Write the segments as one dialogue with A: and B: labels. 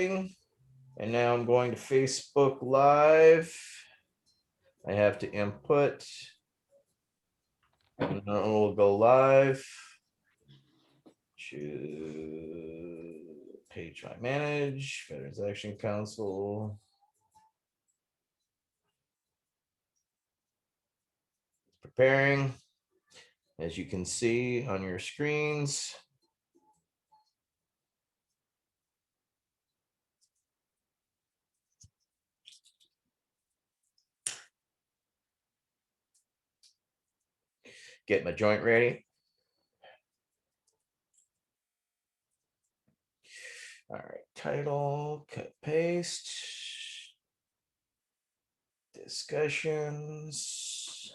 A: And now I'm going to Facebook Live. I have to input. And we'll go live. Choose page I manage, Veterans Action Council. Preparing, as you can see on your screens. Get my joint ready. All right, title, cut, paste, discussions.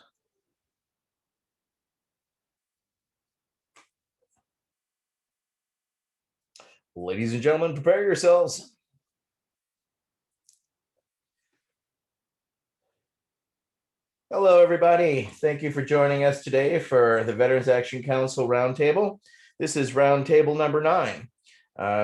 A: Ladies and gentlemen, prepare yourselves. Hello, everybody. Thank you for joining us today for the Veterans Action Council Roundtable. This is Roundtable number 9.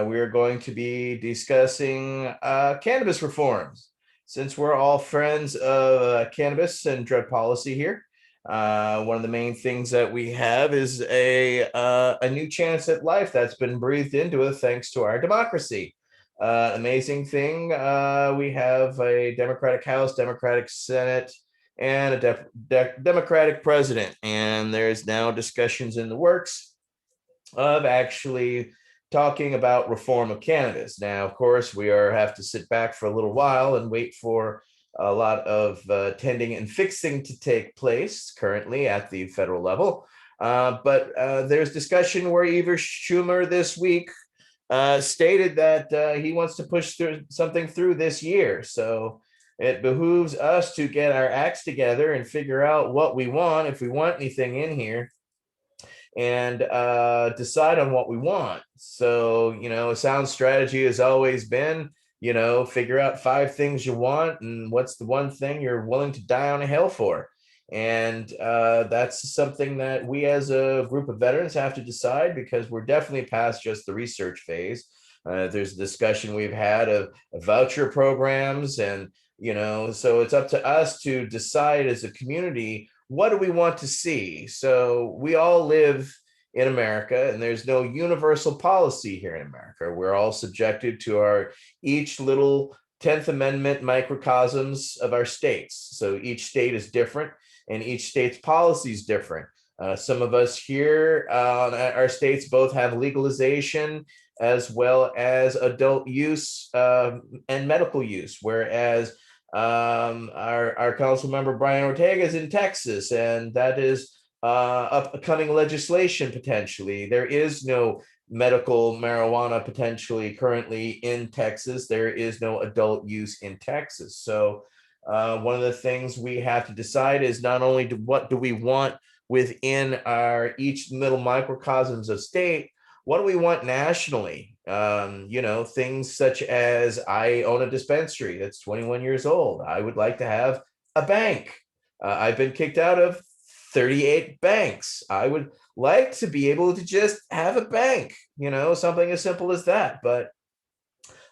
A: We are going to be discussing cannabis reforms. Since we're all friends of cannabis and drug policy here, one of the main things that we have is a new chance at life that's been breathed into it thanks to our democracy. Amazing thing, we have a Democratic House, Democratic Senate, and a Democratic president. And there's now discussions in the works of actually talking about reform of cannabis. Now, of course, we have to sit back for a little while and wait for a lot of tending and fixing to take place currently at the federal level. But there's discussion where even Schumer this week stated that he wants to push something through this year. So it behooves us to get our acts together and figure out what we want, if we want anything in here, and decide on what we want. So, a sound strategy has always been, figure out 5 things you want and what's the one thing you're willing to die on a hill for. And that's something that we as a group of veterans have to decide, because we're definitely past just the research phase. There's a discussion we've had of voucher programs, and so it's up to us to decide as a community, what do we want to see? So we all live in America, and there's no universal policy here in America. We're all subjected to our each little 10th Amendment microcosms of our states. So each state is different, and each state's policy is different. Some of us here, our states both have legalization as well as adult use and medical use, whereas our council member Brian Ortega is in Texas, and that is upcoming legislation potentially. There is no medical marijuana potentially currently in Texas. There is no adult use in Texas. So one of the things we have to decide is not only what do we want within our each little microcosms of state, what do we want nationally? Things such as, I own a dispensary that's 21 years old. I would like to have a bank. I've been kicked out of 38 banks. I would like to be able to just have a bank, something as simple as that. But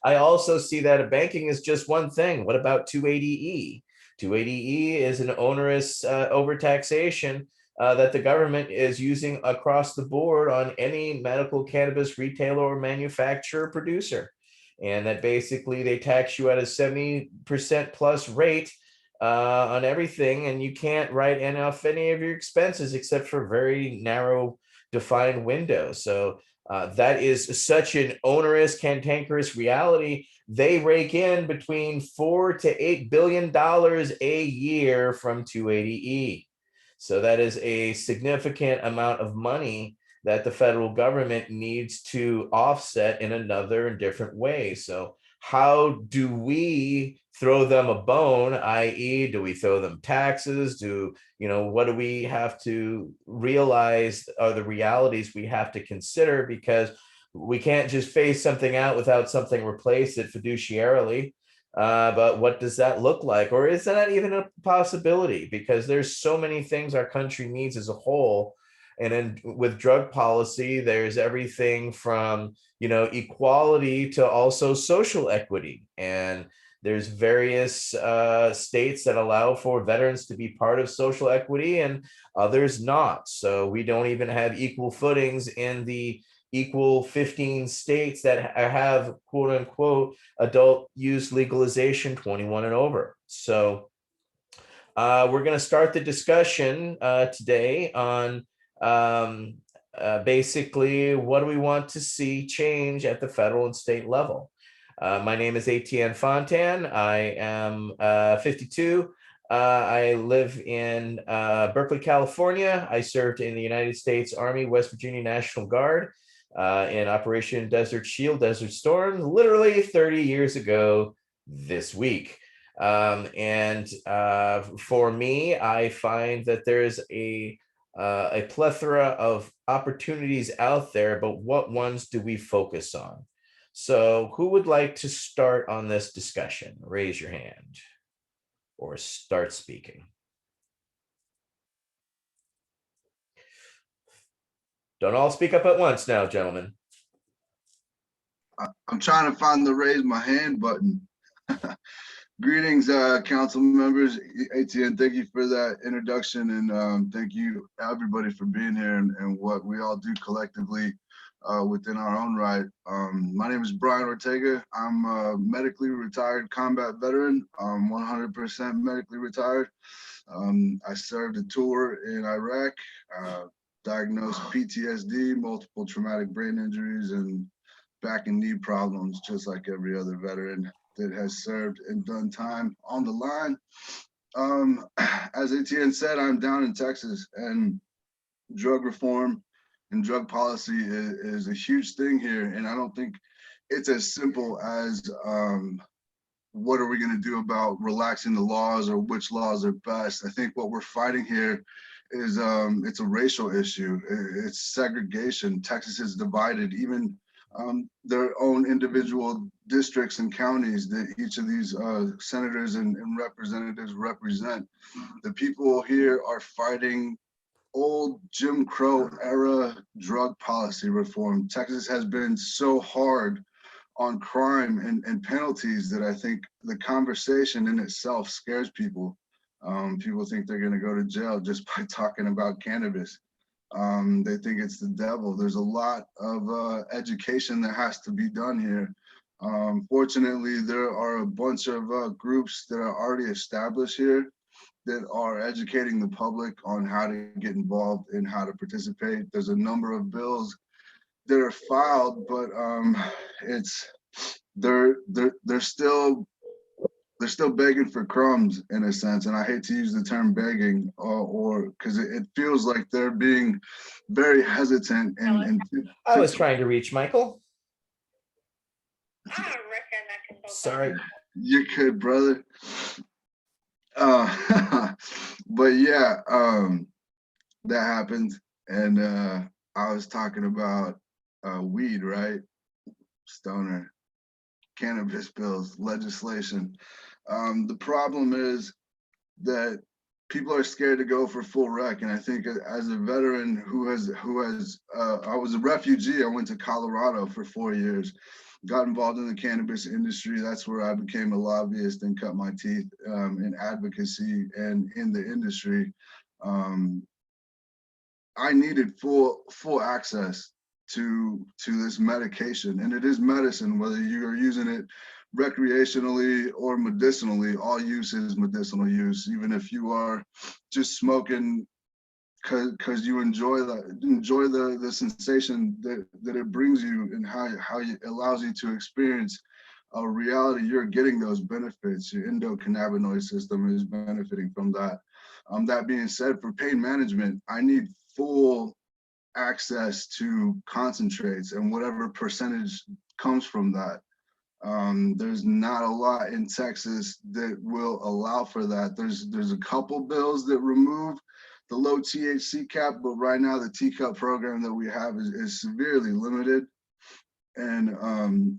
A: I also see that a banking is just one thing. What about 280E? 280E is an onerous overtaxation that the government is using across the board on any medical cannabis retailer or manufacturer producer. And that basically they tax you at a 70% plus rate on everything, and you can't write off any of your expenses except for very narrow defined windows. So that is such an onerous, cantankerous reality. They rake in between $4 to $8 billion a year from 280E. So that is a significant amount of money that the federal government needs to offset in another and different way. So how do we throw them a bone, i.e., do we throw them taxes? What do we have to realize are the realities we have to consider? Because we can't just phase something out without something replaced it fiduciarily. But what does that look like? Or is that even a possibility? Because there's so many things our country needs as a whole. And then with drug policy, there's everything from, equality to also social equity. And there's various states that allow for veterans to be part of social equity and others not. So we don't even have equal footings in the equal 15 states that have quote unquote adult use legalization 21 and over. So we're going to start the discussion today on basically what do we want to see change at the federal and state level. My name is Etienne Fontan. I am 52. I live in Berkeley, California. I served in the United States Army, West Virginia National Guard in Operation Desert Shield, Desert Storm, literally 30 years ago this week. And for me, I find that there's a plethora of opportunities out there, but what ones do we focus on? So who would like to start on this discussion? Raise your hand or start speaking. Don't all speak up at once now, gentlemen.
B: I'm trying to find the raise my hand button. Greetings, council members. Etienne, thank you for that introduction, and thank you everybody for being here and what we all do collectively within our own right. My name is Brian Ortega. I'm a medically retired combat veteran. I'm 100% medically retired. I served a tour in Iraq, diagnosed PTSD, multiple traumatic brain injuries, and back and knee problems, just like every other veteran that has served and done time on the line. As Etienne said, I'm down in Texas, and drug reform and drug policy is a huge thing here. And I don't think it's as simple as what are we going to do about relaxing the laws or which laws are best. I think what we're fighting here is it's a racial issue. It's segregation. Texas is divided. Even their own individual districts and counties that each of these senators and representatives represent. The people here are fighting old Jim Crow era drug policy reform. Texas has been so hard on crime and penalties that I think the conversation in itself scares people. People think they're going to go to jail just by talking about cannabis. They think it's the devil. There's a lot of education that has to be done here. Fortunately, there are a bunch of groups that are already established here that are educating the public on how to get involved and how to participate. There's a number of bills that are filed, but they're still begging for crumbs in a sense, and I hate to use the term begging, or because it feels like they're being very hesitant. And
A: I was trying to reach Michael. Sorry,
B: you're good, brother. But yeah, that happened, and I was talking about weed, right? Stoner, cannabis bills, legislation. The problem is that people are scared to go for full rec. And I think as a veteran who has, I was a refugee. I went to Colorado for 4 years, got involved in the cannabis industry. That's where I became a lobbyist and cut my teeth in advocacy and in the industry. I needed full access to this medication, and it is medicine, whether you are using it recreationally or medicinally. All use is medicinal use, even if you are just smoking because you enjoy the sensation that it brings you, and how it allows you to experience a reality. You're getting those benefits. Your endocannabinoid system is benefiting from that. That being said, for pain management, I need full access to concentrates and whatever percentage comes from that. There's not a lot in Texas that will allow for that. There's a couple bills that remove the low THC cap, but right now the T-Cup program that we have is severely limited, and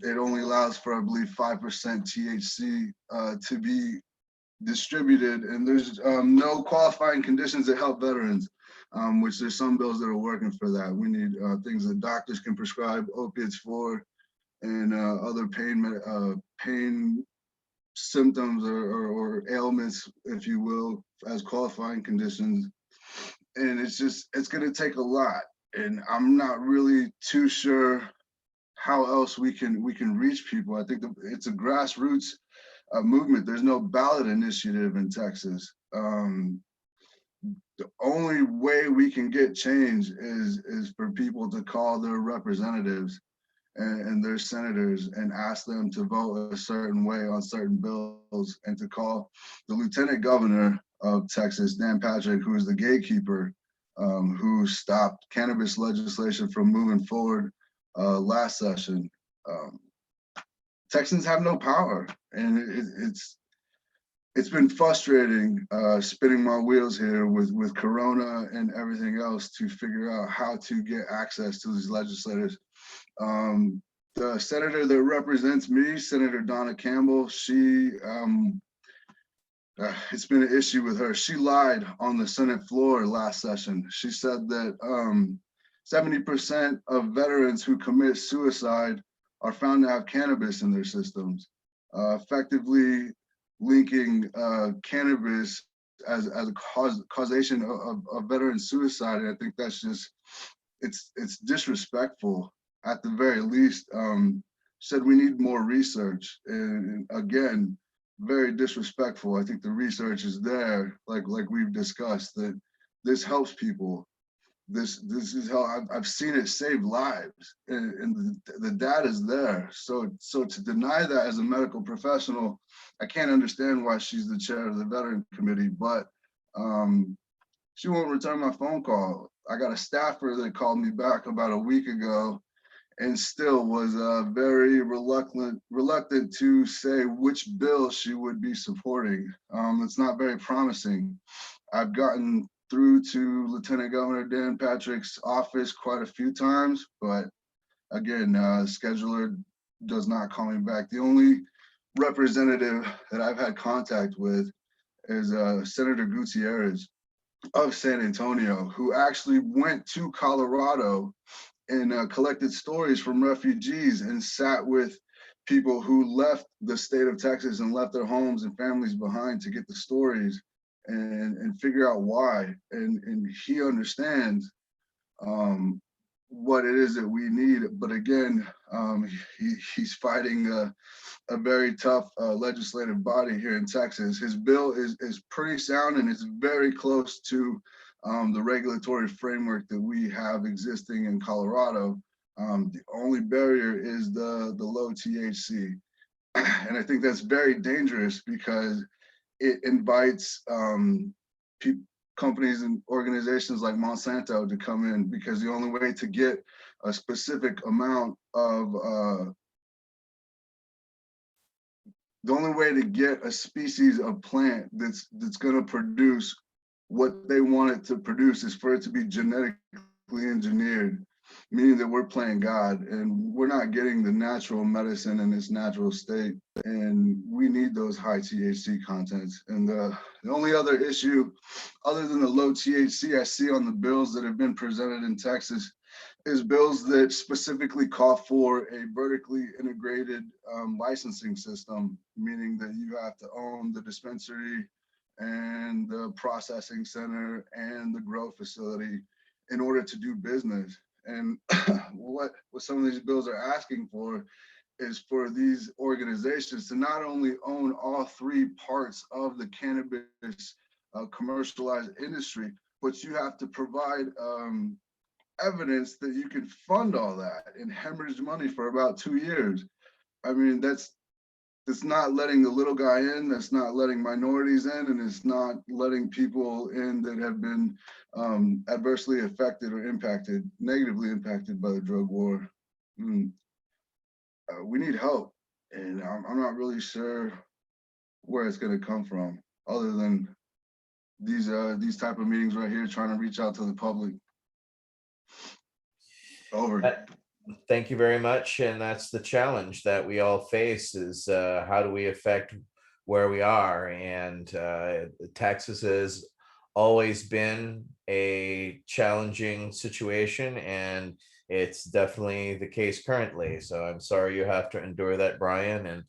B: it only allows for, I believe, 5% THC to be distributed, and there's no qualifying conditions that help veterans. which there's some bills that are working for that. We need things that doctors can prescribe opiates for, and other pain symptoms or ailments, if you will, as qualifying conditions. And it's going to take a lot. And I'm not really too sure how else we can reach people. I think it's a grassroots movement. There's no ballot initiative in Texas. The only way we can get change is for people to call their representatives and their senators and ask them to vote a certain way on certain bills, and to call the lieutenant governor of Texas, Dan Patrick, who is the gatekeeper, who stopped cannabis legislation from moving forward last session. Texans have no power, and it's been frustrating spinning my wheels here with Corona and everything else to figure out how to get access to these legislators. The senator that represents me, Senator Donna Campbell, she it's been an issue with her. She lied on the Senate floor last session. She said that 70% of veterans who commit suicide are found to have cannabis in their systems, effectively linking cannabis as a causation of veteran suicide. And I think that's just, it's disrespectful at the very least. Said we need more research, and again, very disrespectful. I think the research is there, like we've discussed, that this helps people. This is how I've seen it save lives, and the data is there. So to deny that as a medical professional, I can't understand why she's the chair of the veteran committee. But she won't return my phone call. I got a staffer that called me back about a week ago, and still was very reluctant to say which bill she would be supporting. It's not very promising. I've gotten through to Lieutenant Governor Dan Patrick's office quite a few times, but again, scheduler does not call me back. The only representative that I've had contact with is Senator Gutierrez of San Antonio, who actually went to Colorado and collected stories from refugees and sat with people who left the state of Texas and left their homes and families behind to get the stories and figure out why. And he understands what it is that we need. But again, he's fighting a very tough legislative body here in Texas. His bill is pretty sound, and it's very close to the regulatory framework that we have existing in Colorado. The only barrier is the low THC. And I think that's very dangerous because it invites companies and organizations like Monsanto to come in, because the only way to get a specific amount of the only way to get a species of plant that's going to produce what they want it to produce is for it to be genetically engineered, meaning that we're playing God and we're not getting the natural medicine in its natural state. And we need those high THC contents. And the only other issue, other than the low THC, I see on the bills that have been presented in Texas is bills that specifically call for a vertically integrated licensing system, meaning that you have to own the dispensary and the processing center and the grow facility in order to do business. And what some of these bills are asking for is for these organizations to not only own all three parts of the cannabis commercialized industry, but you have to provide evidence that you can fund all that and hemorrhage money for about 2 years. I mean, that's not letting the little guy in, that's not letting minorities in, and it's not letting people in that have been adversely affected or negatively impacted by the drug war. We need help, and I'm not really sure where it's going to come from, other than these type of meetings right here, trying to reach out to the public. Over.
A: Thank you very much. And that's the challenge that we all face, is how do we affect where we are? And Texas is always been a challenging situation, and it's definitely the case currently. So I'm sorry you have to endure that, Brian. And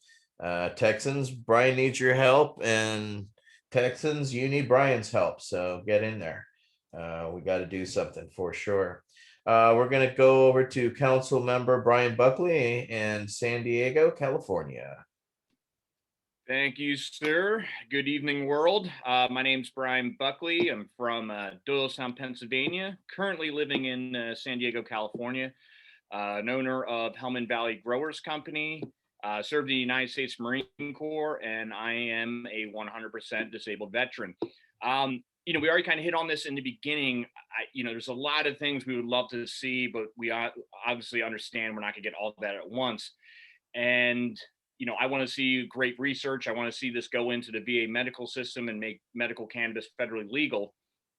A: Texans, Brian needs your help, and Texans, you need Brian's help. So get in there. We got to do something for sure. We're going to go over to Council Member Brian Buckley in San Diego, California.
C: Thank you, sir. Good evening, world. My name's Brian Buckley. I'm from Doylestown, Pennsylvania, currently living in San Diego, California. An owner of Hellman Valley Growers Company, served in the United States Marine Corps, and I am a 100% disabled veteran. We already kind of hit on this in the beginning. There's a lot of things we would love to see, but we obviously understand we're not going to get all of that at once. And I want to see great research. I want to see this go into the VA medical system and make medical cannabis federally legal.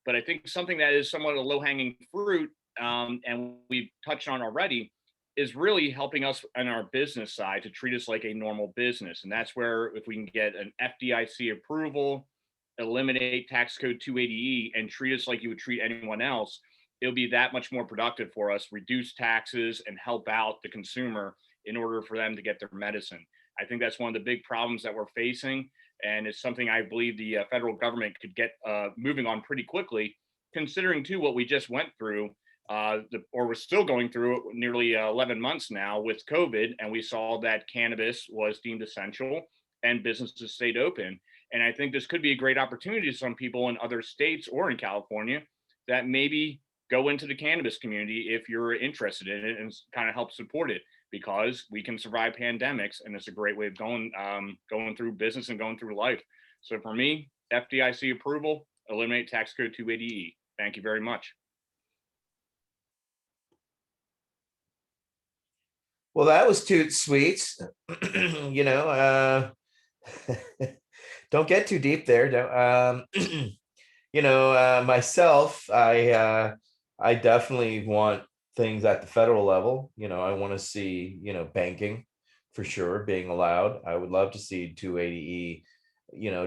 C: But I think something that is somewhat a low-hanging fruit, and we've touched on already, is really helping us on our business side to treat us like a normal business. And that's where, if we can get an FDIC approval, eliminate tax code 280E, and treat us like you would treat anyone else, it'll be that much more productive for us, reduce taxes and help out the consumer in order for them to get their medicine. I think that's one of the big problems that we're facing, and it's something I believe the federal government could get moving on pretty quickly, considering too what we just went through, or we're still going through nearly 11 months now with COVID, and we saw that cannabis was deemed essential and businesses stayed open. And I think this could be a great opportunity to some people in other states or in California that maybe go into the cannabis community if you're interested in it and kind of help support it, because we can survive pandemics, and it's a great way of going through business and going through life. So for me, FDIC approval, eliminate tax code 280E. Thank you very much.
A: Well, that was too sweet. Don't get too deep there. Myself, I definitely want things at the federal level. I want to see, banking for sure being allowed. I would love to see 280E,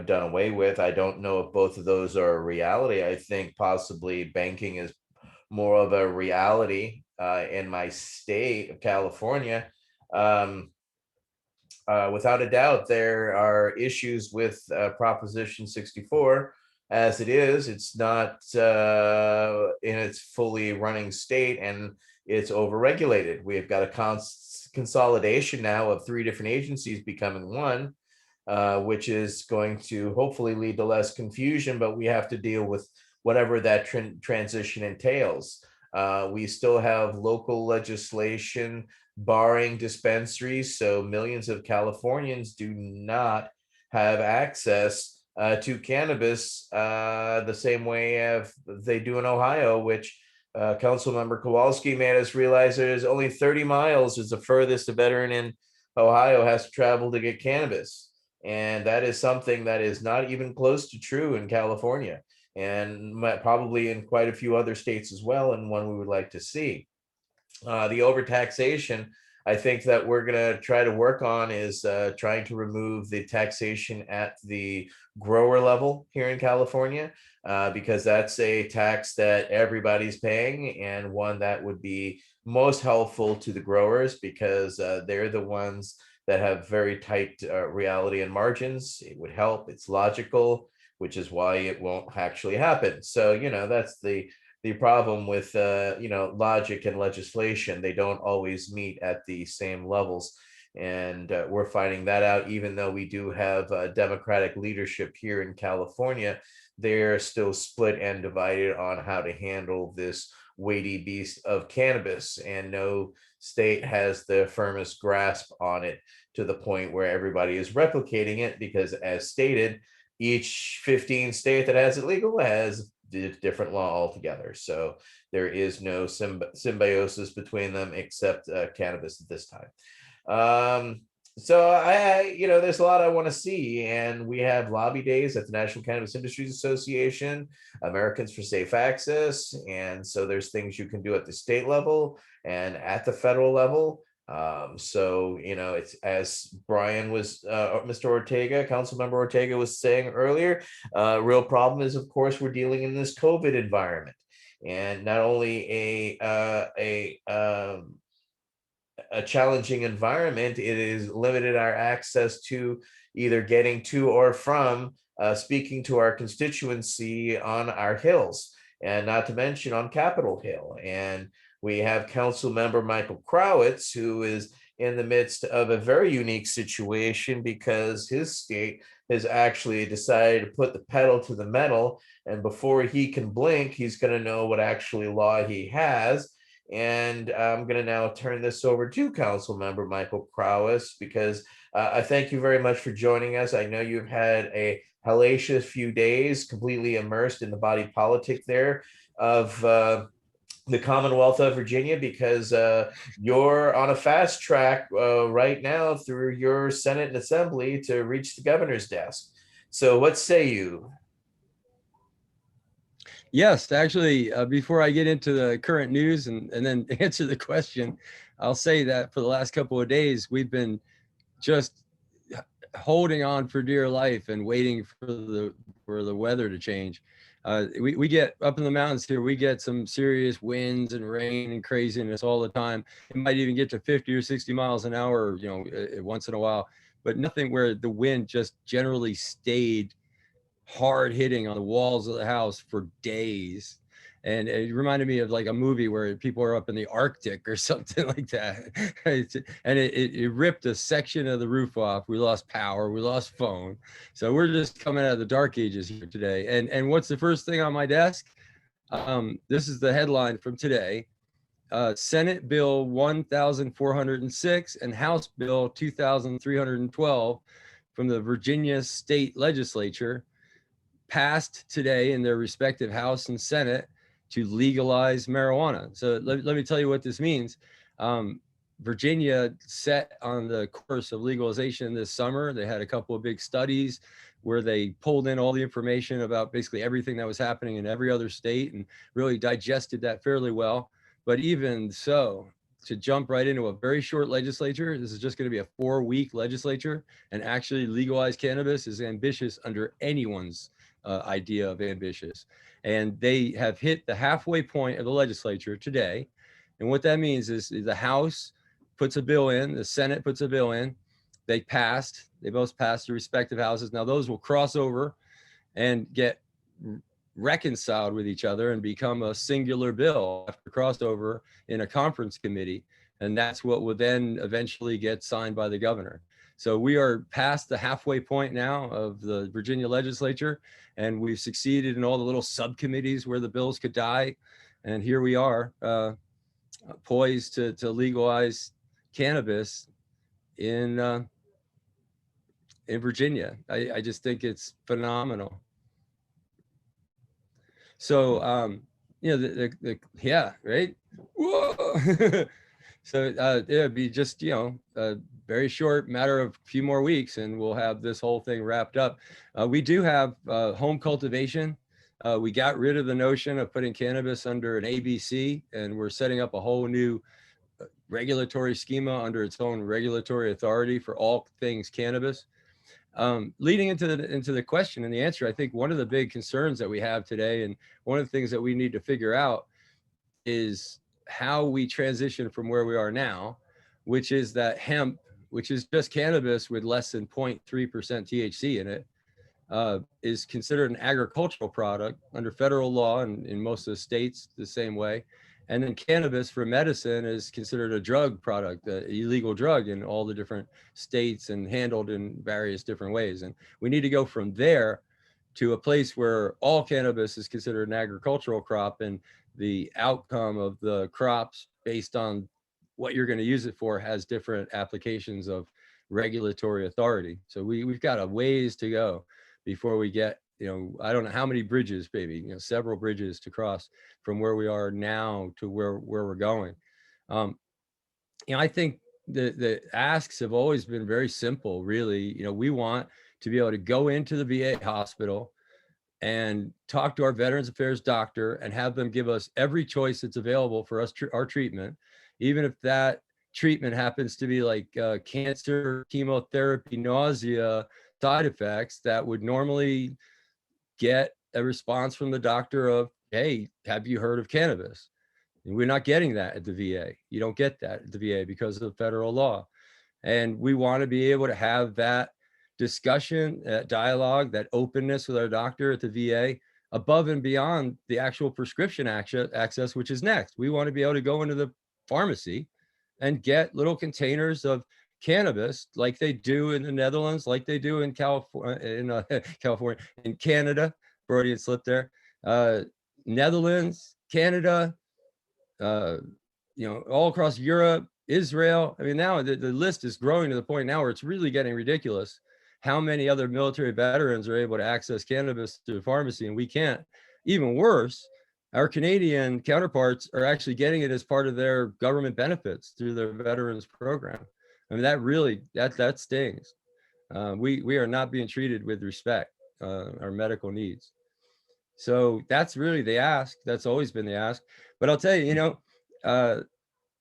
A: done away with. I don't know if both of those are a reality. I think possibly banking is more of a reality in my state of California. Without a doubt, there are issues with Proposition 64. As it is, it's not in its fully running state, and it's overregulated. We've got a consolidation now of 3 different agencies becoming one, which is going to hopefully lead to less confusion, but we have to deal with whatever that transition entails. We still have local legislation barring dispensaries, so millions of Californians do not have access to cannabis the same way as they do in Ohio, which Councilmember Kowalski made us realize there's only 30 miles is the furthest a veteran in Ohio has to travel to get cannabis. And that is something that is not even close to true in California, and probably in quite a few other states as well, and one we would like to see. The overtaxation, I think that we're going to try to work on is trying to remove the taxation at the grower level here in California, because that's a tax that everybody's paying, and one that would be most helpful to the growers, because they're the ones that have very tight reality and margins. It would help. It's logical, which is why it won't actually happen. So, that's the problem with logic and legislation. They don't always meet at the same levels, and we're finding that out. Even though we do have democratic leadership here in California, they're still split and divided on how to handle this weighty beast of cannabis, and no state has the firmest grasp on it to the point where everybody is replicating it, because as stated, each 15 state that has it legal has different law altogether. So there is no symbiosis between them, except cannabis at this time. So there's a lot I want to see, and we have lobby days at the National Cannabis Industries Association, Americans for Safe Access, and so there's things you can do at the state level and at the federal level. So, it's as Mr. Ortega, Councilmember Ortega was saying earlier, real problem is, of course, we're dealing in this COVID environment. And not only a challenging environment, it is limited our access to either getting to or from speaking to our constituency on our hills, and not to mention on Capitol Hill. And we have Council Member Michael Crowitz, who is in the midst of a very unique situation because his state has actually decided to put the pedal to the metal. And before he can blink, he's going to know what actually law he has. And I'm going to now turn this over to Council Member Michael Crowis, because I thank you very much for joining us. I know you've had a hellacious few days, completely immersed in the body politic there of the Commonwealth of Virginia, because you're on a fast track right now through your Senate and Assembly to reach the governor's desk. So what say you?
D: Yes, actually, before I get into the current news and then answer the question, I'll say that for the last couple of days, we've been just holding on for dear life and waiting for the weather to change. We get up in the mountains here, we get some serious winds and rain and craziness all the time. It might even get to 50 or 60 miles an hour, once in a while, but nothing where the wind just generally stayed hard hitting on the walls of the house for days. And it reminded me of like a movie where people are up in the Arctic or something like that. And it ripped a section of the roof off. We lost power, we lost phone. So we're just coming out of the dark ages here today. And what's the first thing on my desk? This is the headline from today. Senate Bill 1406 and House Bill 2312 from the Virginia State Legislature passed today in their respective House and Senate to legalize marijuana. So let me tell you what this means. Virginia set on the course of legalization this summer. They had a couple of big studies where they pulled in all the information about basically everything that was happening in every other state and really digested that fairly well. But even so, to jump right into a very short legislature, this is just going to be a 4-week legislature, and actually legalize cannabis is ambitious under anyone's idea of ambitious. And they have hit the halfway point of the legislature today. And what that means is the House puts a bill in, the Senate puts a bill in, they both passed the respective houses. Now those will cross over and get reconciled with each other and become a singular bill after crossover in a conference committee. And that's what will then eventually get signed by the governor. So we are past the halfway point now of the Virginia legislature, and we've succeeded in all the little subcommittees where the bills could die. And here we are, poised to legalize cannabis in Virginia. I just think it's phenomenal. So, yeah, right. Whoa. So it'd be just, a very short matter of a few more weeks and we'll have this whole thing wrapped up. We do have home cultivation. We got rid of the notion of putting cannabis under an ABC, and we're setting up a whole new regulatory schema under its own regulatory authority for all things cannabis. Leading into the question and the answer, I think one of the big concerns that we have today, and one of the things that we need to figure out, is how we transition from where we are now, which is that hemp, which is just cannabis with less than 0.3% THC in it, is considered an agricultural product under federal law, and in most of the states the same way. And then cannabis for medicine is considered a drug product, an illegal drug in all the different states and handled in various different ways. And we need to go from there to a place where all cannabis is considered an agricultural crop, and the outcome of the crops based on what you're going to use it for has different applications of regulatory authority. So we've got a ways to go before we get, I don't know how many bridges, baby, several bridges to cross from where we are now to where we're going. I think the asks have always been very simple, really. We want to be able to go into the VA hospital and talk to our Veterans Affairs doctor and have them give us every choice that's available for us, our treatment, even if that treatment happens to be like cancer, chemotherapy, nausea, side effects that would normally get a response from the doctor of, hey, have you heard of cannabis? And we're not getting that at the VA. You don't get that at the VA because of federal law. And we want to be able to have that discussion, that dialogue, that openness with our doctor at the VA above and beyond the actual prescription access, which is next. We want to be able to go into the pharmacy and get little containers of cannabis like they do in the Netherlands, like they do in California, California, in Canada, Freudian slip there, Netherlands, Canada, all across Europe, Israel. I mean, now the list is growing to the point now where it's really getting ridiculous how many other military veterans are able to access cannabis through the pharmacy, and we can't. Even worse, our Canadian counterparts are actually getting it as part of their government benefits through their veterans program. I mean, that really, that stings. We are not being treated with respect, our medical needs. So that's really the ask. That's always been the ask. But I'll tell you,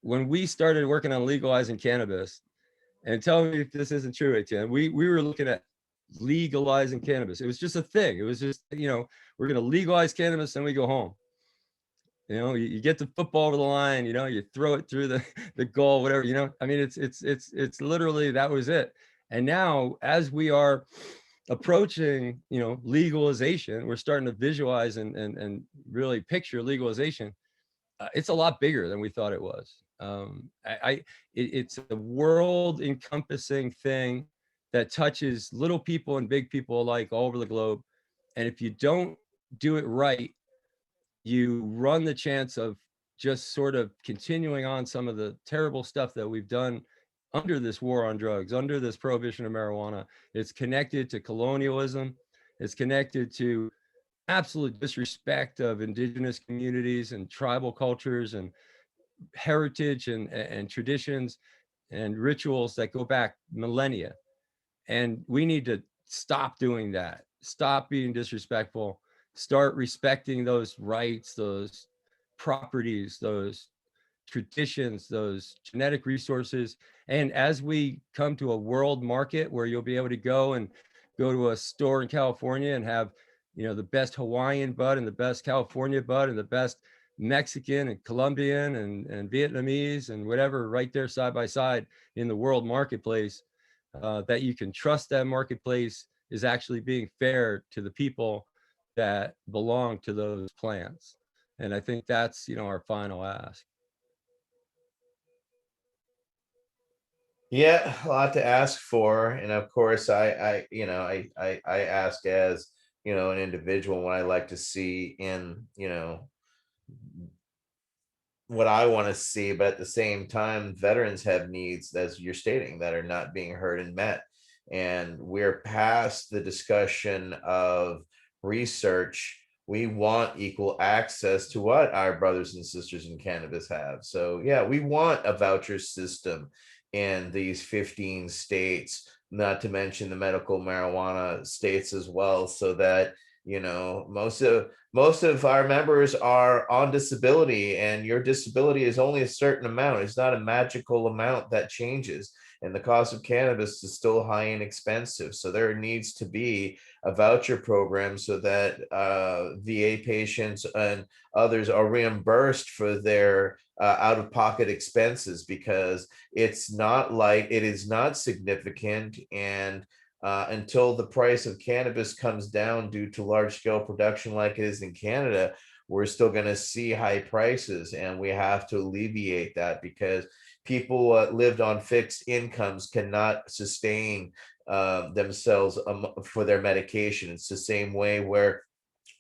D: when we started working on legalizing cannabis, and tell me if this isn't true, Etienne, we were looking at legalizing cannabis. It was just a thing. It was just, we're going to legalize cannabis and we go home. You get the football over the line, you throw it through the goal, whatever, I mean, it's literally, that was it. And now as we are approaching, legalization, we're starting to visualize and really picture legalization. It's a lot bigger than we thought it was. It's a world encompassing thing that touches little people and big people alike all over the globe. And if you don't do it right, you run the chance of just sort of continuing on some of the terrible stuff that we've done under this war on drugs, under this prohibition of marijuana. It's connected to colonialism. It's connected to absolute disrespect of indigenous communities and tribal cultures and heritage and traditions and rituals that go back millennia. And we need to stop doing that. Stop being disrespectful. Start respecting those rights, those properties, those traditions, those genetic resources. And as we come to a world market where you'll be able to go to a store in California and have, the best Hawaiian bud and the best California bud and the best Mexican and Colombian and Vietnamese and whatever right there side by side in the world marketplace, that you can trust that marketplace is actually being fair to the people that belong to those plants. And I think that's, our final ask.
A: Yeah, a lot to ask for. And of course, I ask as, an individual what I like to see in, what I want to see, but at the same time, veterans have needs, as you're stating, that are not being heard and met. And we're past the discussion of research. We want equal access to what our brothers and sisters in cannabis have. So yeah, we want a voucher system in these 15 states, not to mention the medical marijuana states as well, so that most of our members are on disability, and your disability is only a certain amount. It's not a magical amount that changes. And the cost of cannabis is still high and expensive. So there needs to be a voucher program so that VA patients and others are reimbursed for their out-of-pocket expenses, because it is not significant. And until the price of cannabis comes down due to large-scale production like it is in Canada, we're still going to see high prices, and we have to alleviate that, because people lived on fixed incomes cannot sustain themselves for their medication. It's the same way where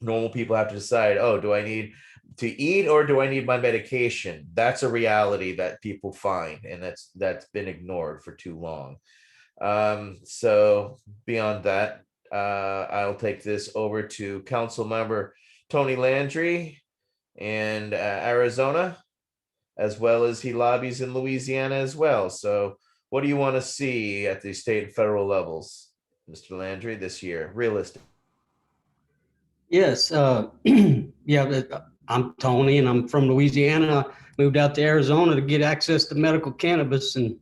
A: normal people have to decide, oh, do I need to eat or do I need my medication? That's a reality that people find, and that's been ignored for too long. So beyond that, I'll take this over to Council Member Tony Landry in Arizona, as well as he lobbies in Louisiana as well. So what do you want to see at the state and federal levels, Mr. Landry, this year, realistic?
E: Yes, yeah, I'm Tony, and I'm from Louisiana. I moved out to Arizona to get access to medical cannabis, and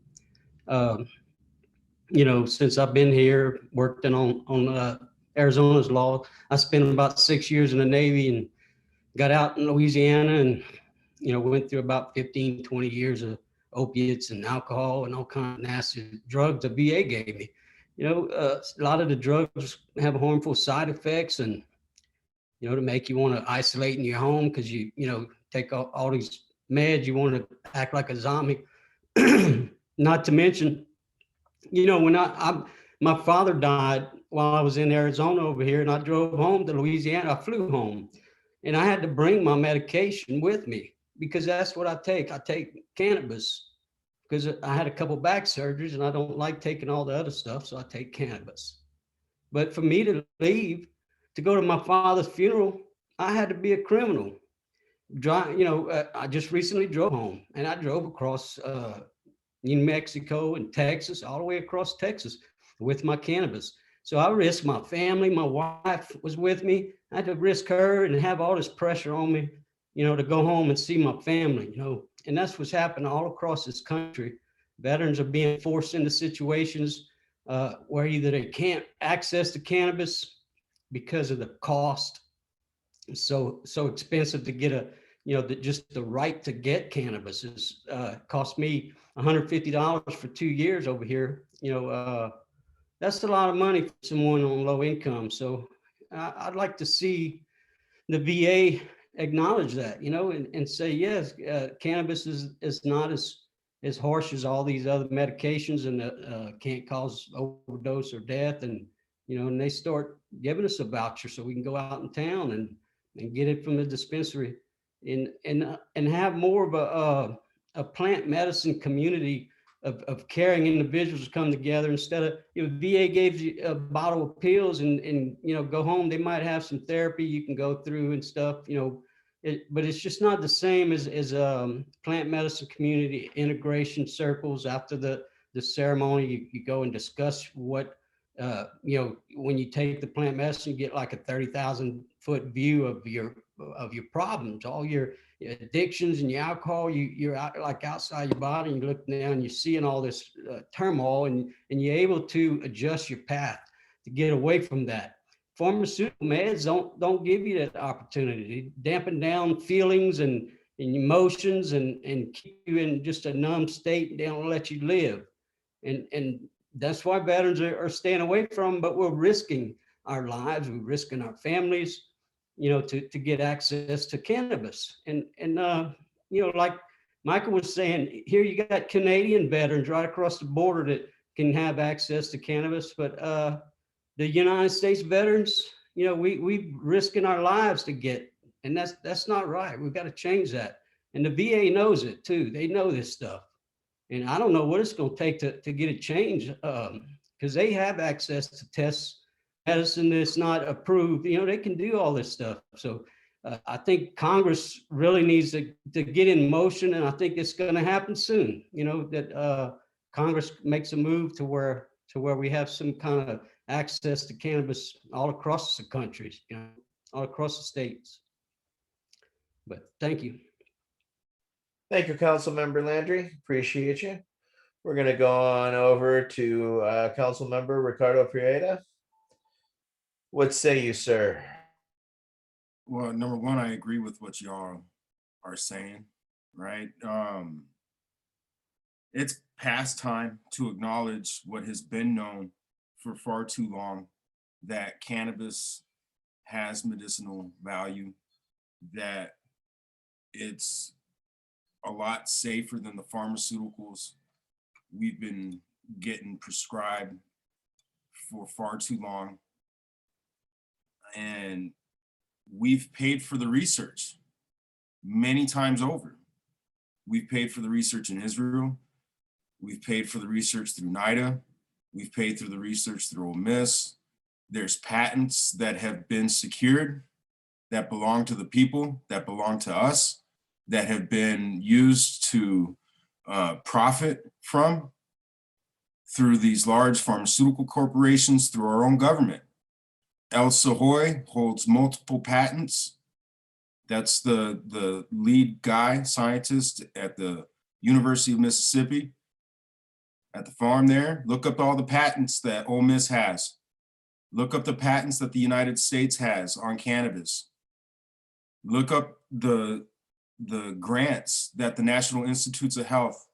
E: since I've been here working on Arizona's law, I spent about 6 years in the Navy and got out in Louisiana, and went through about 15, 20 years of opiates and alcohol and all kinds of nasty drugs the VA gave me. A lot of the drugs have harmful side effects, and to make you want to isolate in your home because you take all these meds, you want to act like a zombie. Not to mention, when my father died while I was in Arizona over here, and I drove home to Louisiana. I flew home, and I had to bring my medication with me because that's what I take. I take cannabis because I had a couple back surgeries, and I don't like taking all the other stuff, so I take cannabis. But for me to leave to go to my father's funeral, I had to be a criminal. I just recently drove home, and I drove across New Mexico and Texas, all the way across Texas with my cannabis. So I risked my family. My wife was with me. I had to risk her and have all this pressure on me, to go home and see my family, and that's what's happening all across this country. Veterans are being forced into situations where either they can't access the cannabis because of the cost. It's so expensive to get just the right to get cannabis is cost me $150 for 2 years over here. That's a lot of money for someone on low income. So I'd like to see the VA acknowledge that, and say, yes, cannabis is not as harsh as all these other medications, and can't cause overdose or death. And, and they start giving us a voucher so we can go out in town and get it from the dispensary, and have more of a plant medicine community of caring individuals come together instead of, VA gives you a bottle of pills and go home. They might have some therapy you can go through and stuff, but it's just not the same as plant medicine community integration circles. After the ceremony, you go and discuss what, when you take the plant medicine, you get like a 30,000-foot view of your problems, all your addictions and your alcohol. You're out, like outside your body, and you look down, you're seeing all this turmoil, and you're able to adjust your path to get away from that. Pharmaceutical meds don't give you that opportunity. They dampen down feelings and emotions and keep you in just a numb state, and they don't let you live. And that's why veterans are staying away from them, but we're risking our lives, we're risking our families, to get access to cannabis. And like Michael was saying, here you got Canadian veterans right across the border that can have access to cannabis, but the United States veterans, we risking our lives to get, and that's not right. We've got to change that. And the VA knows it too. They know this stuff. And I don't know what it's going to take to get it changed, because they have access to tests, medicine that's not approved. They can do all this stuff. So I think Congress really needs to get in motion, and I think it's going to happen soon. That Congress makes a move to where we have some kind of access to cannabis all across the country, all across the states. But thank you.
A: Thank you, Councilmember Landry. Appreciate you. We're going to go on over to Councilmember Ricardo Prieta. What say you, sir?
F: Well, number one, I agree with what y'all are saying, right? It's past time to acknowledge what has been known for far too long, that cannabis has medicinal value, that it's a lot safer than the pharmaceuticals we've been getting prescribed for far too long. And we've paid for the research many times over. We've paid for the research in Israel. We've paid for the research through NIDA. We've paid through the research through Ole Miss. There's patents that have been secured that belong to the people, that belong to us, that have been used to profit from through these large pharmaceutical corporations, through our own government. El Sahoi holds multiple patents That's the lead guy scientist at the University of Mississippi, at the farm there. Look up all the patents that Ole Miss has. Look up the patents that the United States has on cannabis. Look up the grants that the National Institutes of Health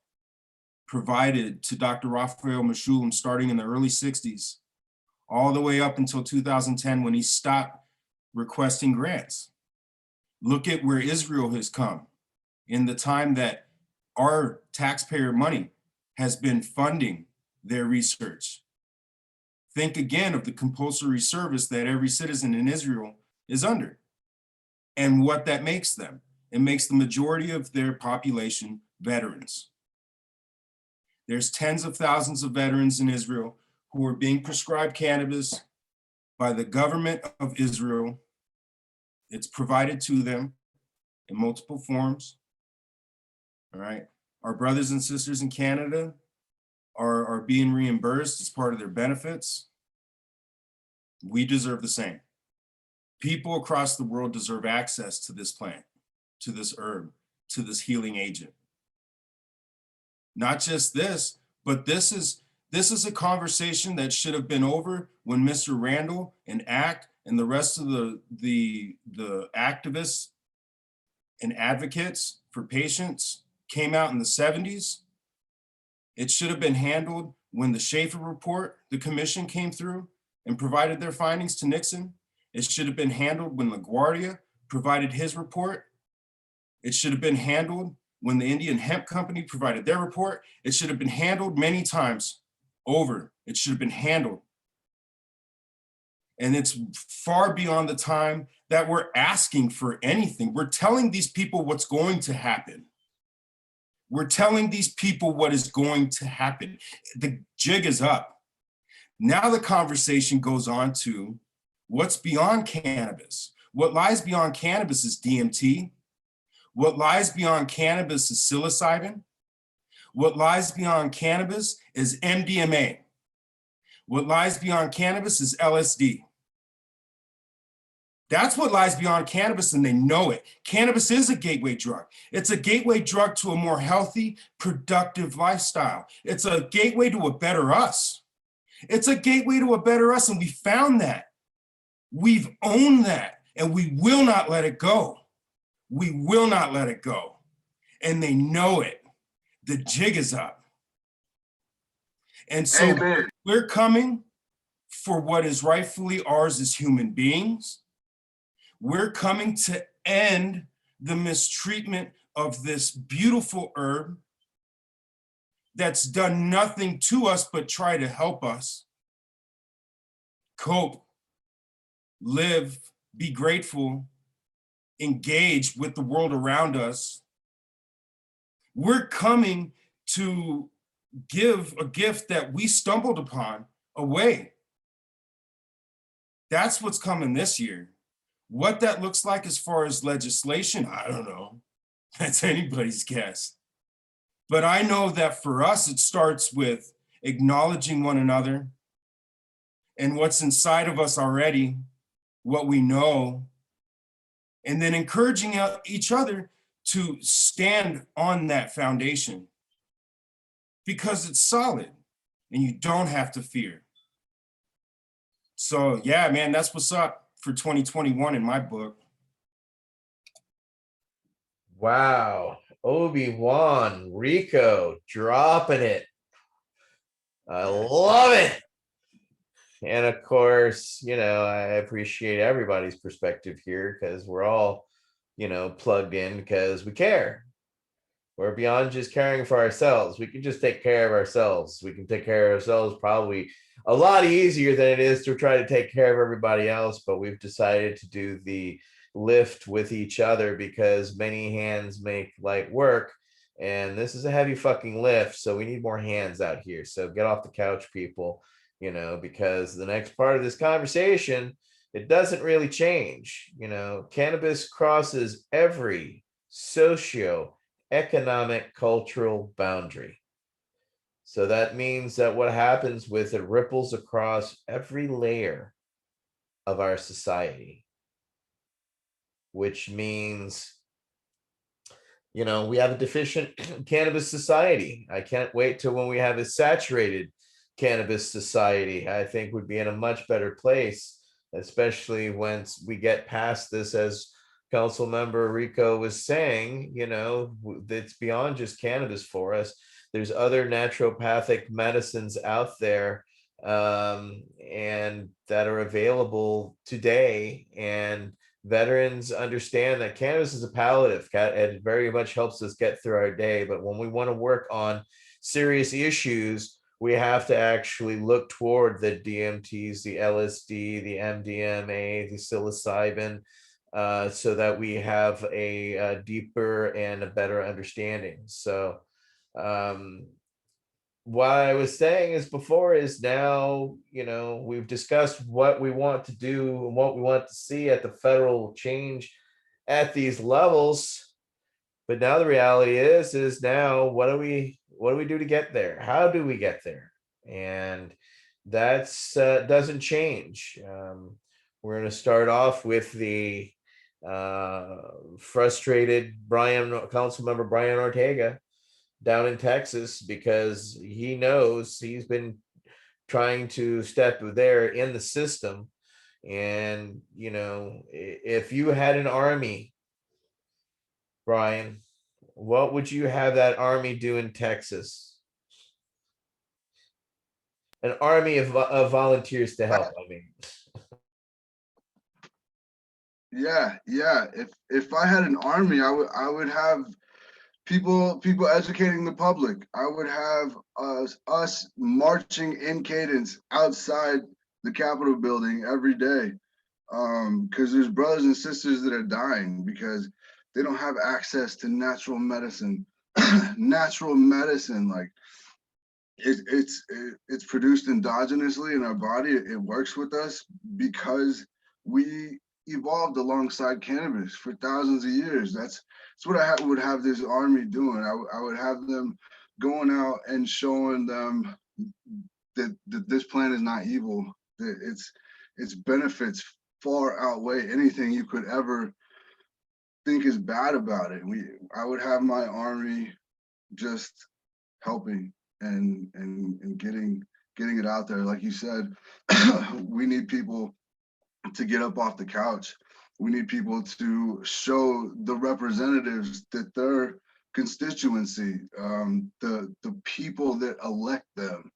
F: provided to Dr. Raphael Mechoulam starting in the early 60s, all the way up until 2010 when he stopped requesting grants. Look at where Israel has come in the time that our taxpayer money has been funding their research. Think again of the compulsory service that every citizen in Israel is under and what that makes them. It makes the majority of their population veterans. There's tens of thousands of veterans in Israel who are being prescribed cannabis by the government of Israel. It's provided to them in multiple forms. All right. Our brothers and sisters in Canada are being reimbursed as part of their benefits. We deserve the same. People across the world deserve access to this plant, to this herb, to this healing agent. Not just this, but this is a conversation that should have been over when Mr. Randall and ACT and the rest of the activists and advocates for patients came out in the 70s. It should have been handled when the Schaefer report, the commission came through and provided their findings to Nixon. It should have been handled when LaGuardia provided his report. It should have been handled when the Indian Hemp Company provided their report. It should have been handled many times over. It should have been handled. And it's far beyond the time that we're asking for anything. We're telling these people what's going to happen. We're telling these people what is going to happen. The jig is up. Now the conversation goes on to what's beyond cannabis. What lies beyond cannabis is DMT. What lies beyond cannabis is psilocybin. What lies beyond cannabis is MDMA. What lies beyond cannabis is LSD. That's what lies beyond cannabis, and they know it. Cannabis is a gateway drug. It's a gateway drug to a more healthy, productive lifestyle. It's a gateway to a better us. It's a gateway to a better us, and we found that. We've owned that, and we will not let it go. We will not let it go. And they know it. The jig is up. And so
B: Amen.
F: we're coming for what is rightfully ours as human beings. We're coming to end the mistreatment of this beautiful herb that's done nothing to us but try to help us cope, live, be grateful, engage with the world around us. We're coming to give a gift that we stumbled upon away. That's what's coming this year. What that looks like as far as legislation, I don't know. That's anybody's guess. But I know that for us, it starts with acknowledging one another and what's inside of us already, what we know, and then encouraging each other to stand on that foundation because it's solid and you don't have to fear. So yeah, man, that's what's up for 2021 in my book.
A: Wow. Obi-Wan, Rico, dropping it. I love it. And of course, I appreciate everybody's perspective here because we're all, plugged in because we care. We're beyond just caring for ourselves. We can just take care of ourselves. We can take care of ourselves probably a lot easier than it is to try to take care of everybody else. But we've decided to do the lift with each other because many hands make light work. And this is a heavy fucking lift. So we need more hands out here. So get off the couch, people, because the next part of this conversation, it doesn't really change. Cannabis crosses every socio-economic, cultural boundary. So that means that what happens with it ripples across every layer of our society. which means, you know, we have a deficient cannabis society. I can't wait till when we have a saturated cannabis society. I think would be in a much better place, especially once we get past this, as Council Member Rico was saying, you know, it's beyond just cannabis for us. There's other naturopathic medicines out there, and that are available today. And veterans understand that cannabis is a palliative. It very much helps us get through our day. But when we want to work on serious issues, we have to actually look toward the DMTs, the LSD, the MDMA, the psilocybin, so that we have a deeper and a better understanding. So what I was saying is before is now, you know, we've discussed what we want to do and what we want to see at the federal change at these levels. But now the reality is now what do we do to get there? How do we get there? And that's doesn't change. We're going to start off with the frustrated Council Member Brian Ortega down in Texas, because he knows he's been trying to step there in the system. And, you know, if you had an army, Brian, what would you have that army do in Texas? An army of volunteers to help, I mean.
B: Yeah. If I had an army, I would have people educating the public. I would have us marching in cadence outside the Capitol building every day, because there's brothers and sisters that are dying because they don't have access to natural medicine. Natural medicine, like it's produced endogenously in our body. It works with us because we evolved alongside cannabis for thousands of years. That's what I would have this army doing. I would have them going out and showing them that this plant is not evil, that its benefits far outweigh anything you could ever think is bad about it. I would have my army just helping and getting it out there. Like you said, we need people to get up off the couch. We need people to show the representatives that their constituency, the people that elect them,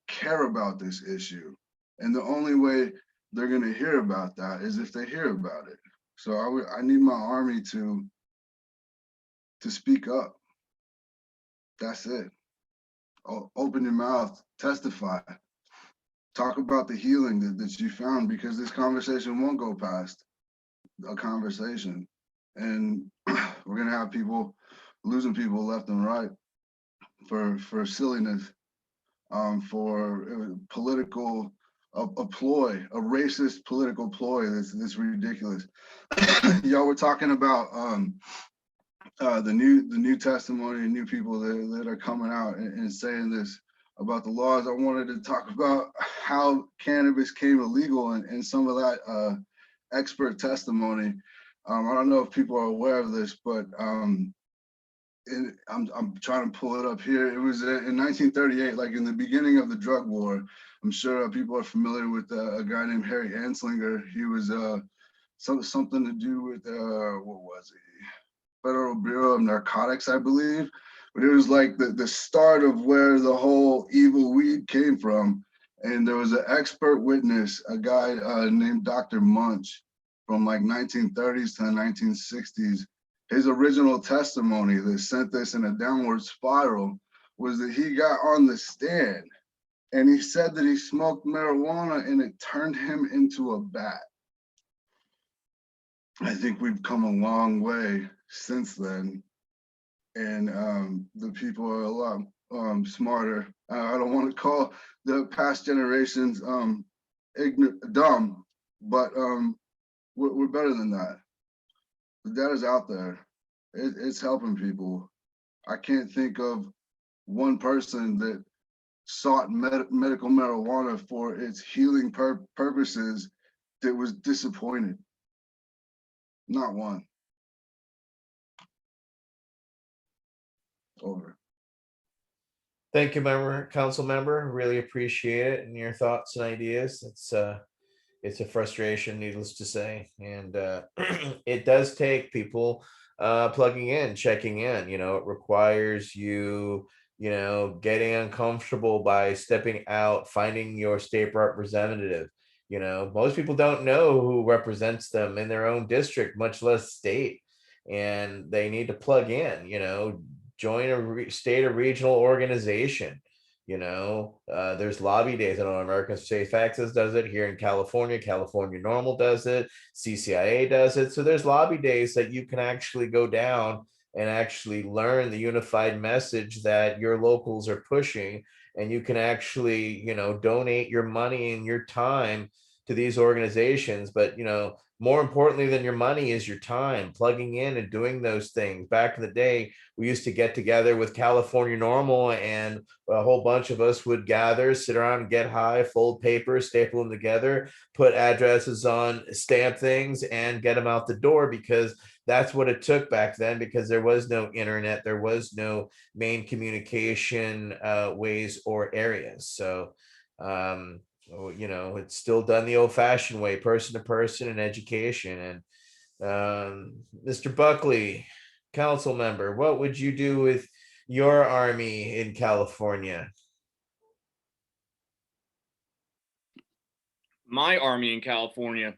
B: care about this issue. And the only way they're going to hear about that is if they hear about it. So I need my army to speak up. That's it. Open your mouth, testify, talk about the healing that you found, because this conversation won't go past a conversation. And we're gonna have people losing people left and right for silliness, for political a ploy, a racist political ploy that's ridiculous. Y'all were talking about the new testimony and new people that are coming out and saying this about the laws. I wanted to talk about how cannabis came illegal and some of that expert testimony. I don't know if people are aware of this, but I'm trying to pull it up here. It was in 1938, like in the beginning of the drug war. I'm sure people are familiar with a guy named Harry Anslinger. He was something to do with what was he? Federal Bureau of Narcotics, I believe. But it was like the start of where the whole evil weed came from. And there was an expert witness, a guy named Dr. Munch from like 1930s to the 1960s. His original testimony that sent this in a downward spiral was that he got on the stand and he said that he smoked marijuana and it turned him into a bat. I think we've come a long way since then, and the people are a lot smarter. I don't want to call the past generations dumb, but we're better than that. The data's out there. It's helping people. I can't think of one person that sought medical marijuana for its healing purposes that was disappointed. Not one. Over.
A: Thank you, council member. Really appreciate it and your thoughts and ideas. It's a frustration, needless to say, and it does take people plugging in, checking in. It requires you, getting uncomfortable by stepping out, finding your state representative. Most people don't know who represents them in their own district, much less state, and they need to plug in. Join a state or regional organization. There's lobby days. I know Americans Safe Access does it here in California. California Normal does it. CCIA does it. So there's lobby days that you can actually go down and actually learn the unified message that your locals are pushing. And you can actually, donate your money and your time to these organizations. But, more importantly than your money is your time plugging in and doing those things. Back in the day, we used to get together with California Normal, and a whole bunch of us would gather, sit around, get high, fold papers, staple them together, put addresses on stamp things, and get them out the door, because that's what it took back then, because there was no internet, there was no main communication ways or areas. So it's still done the old-fashioned way, person to person in education. And Mr. Buckley, council member, what would you do with your army in California?
C: My army in California.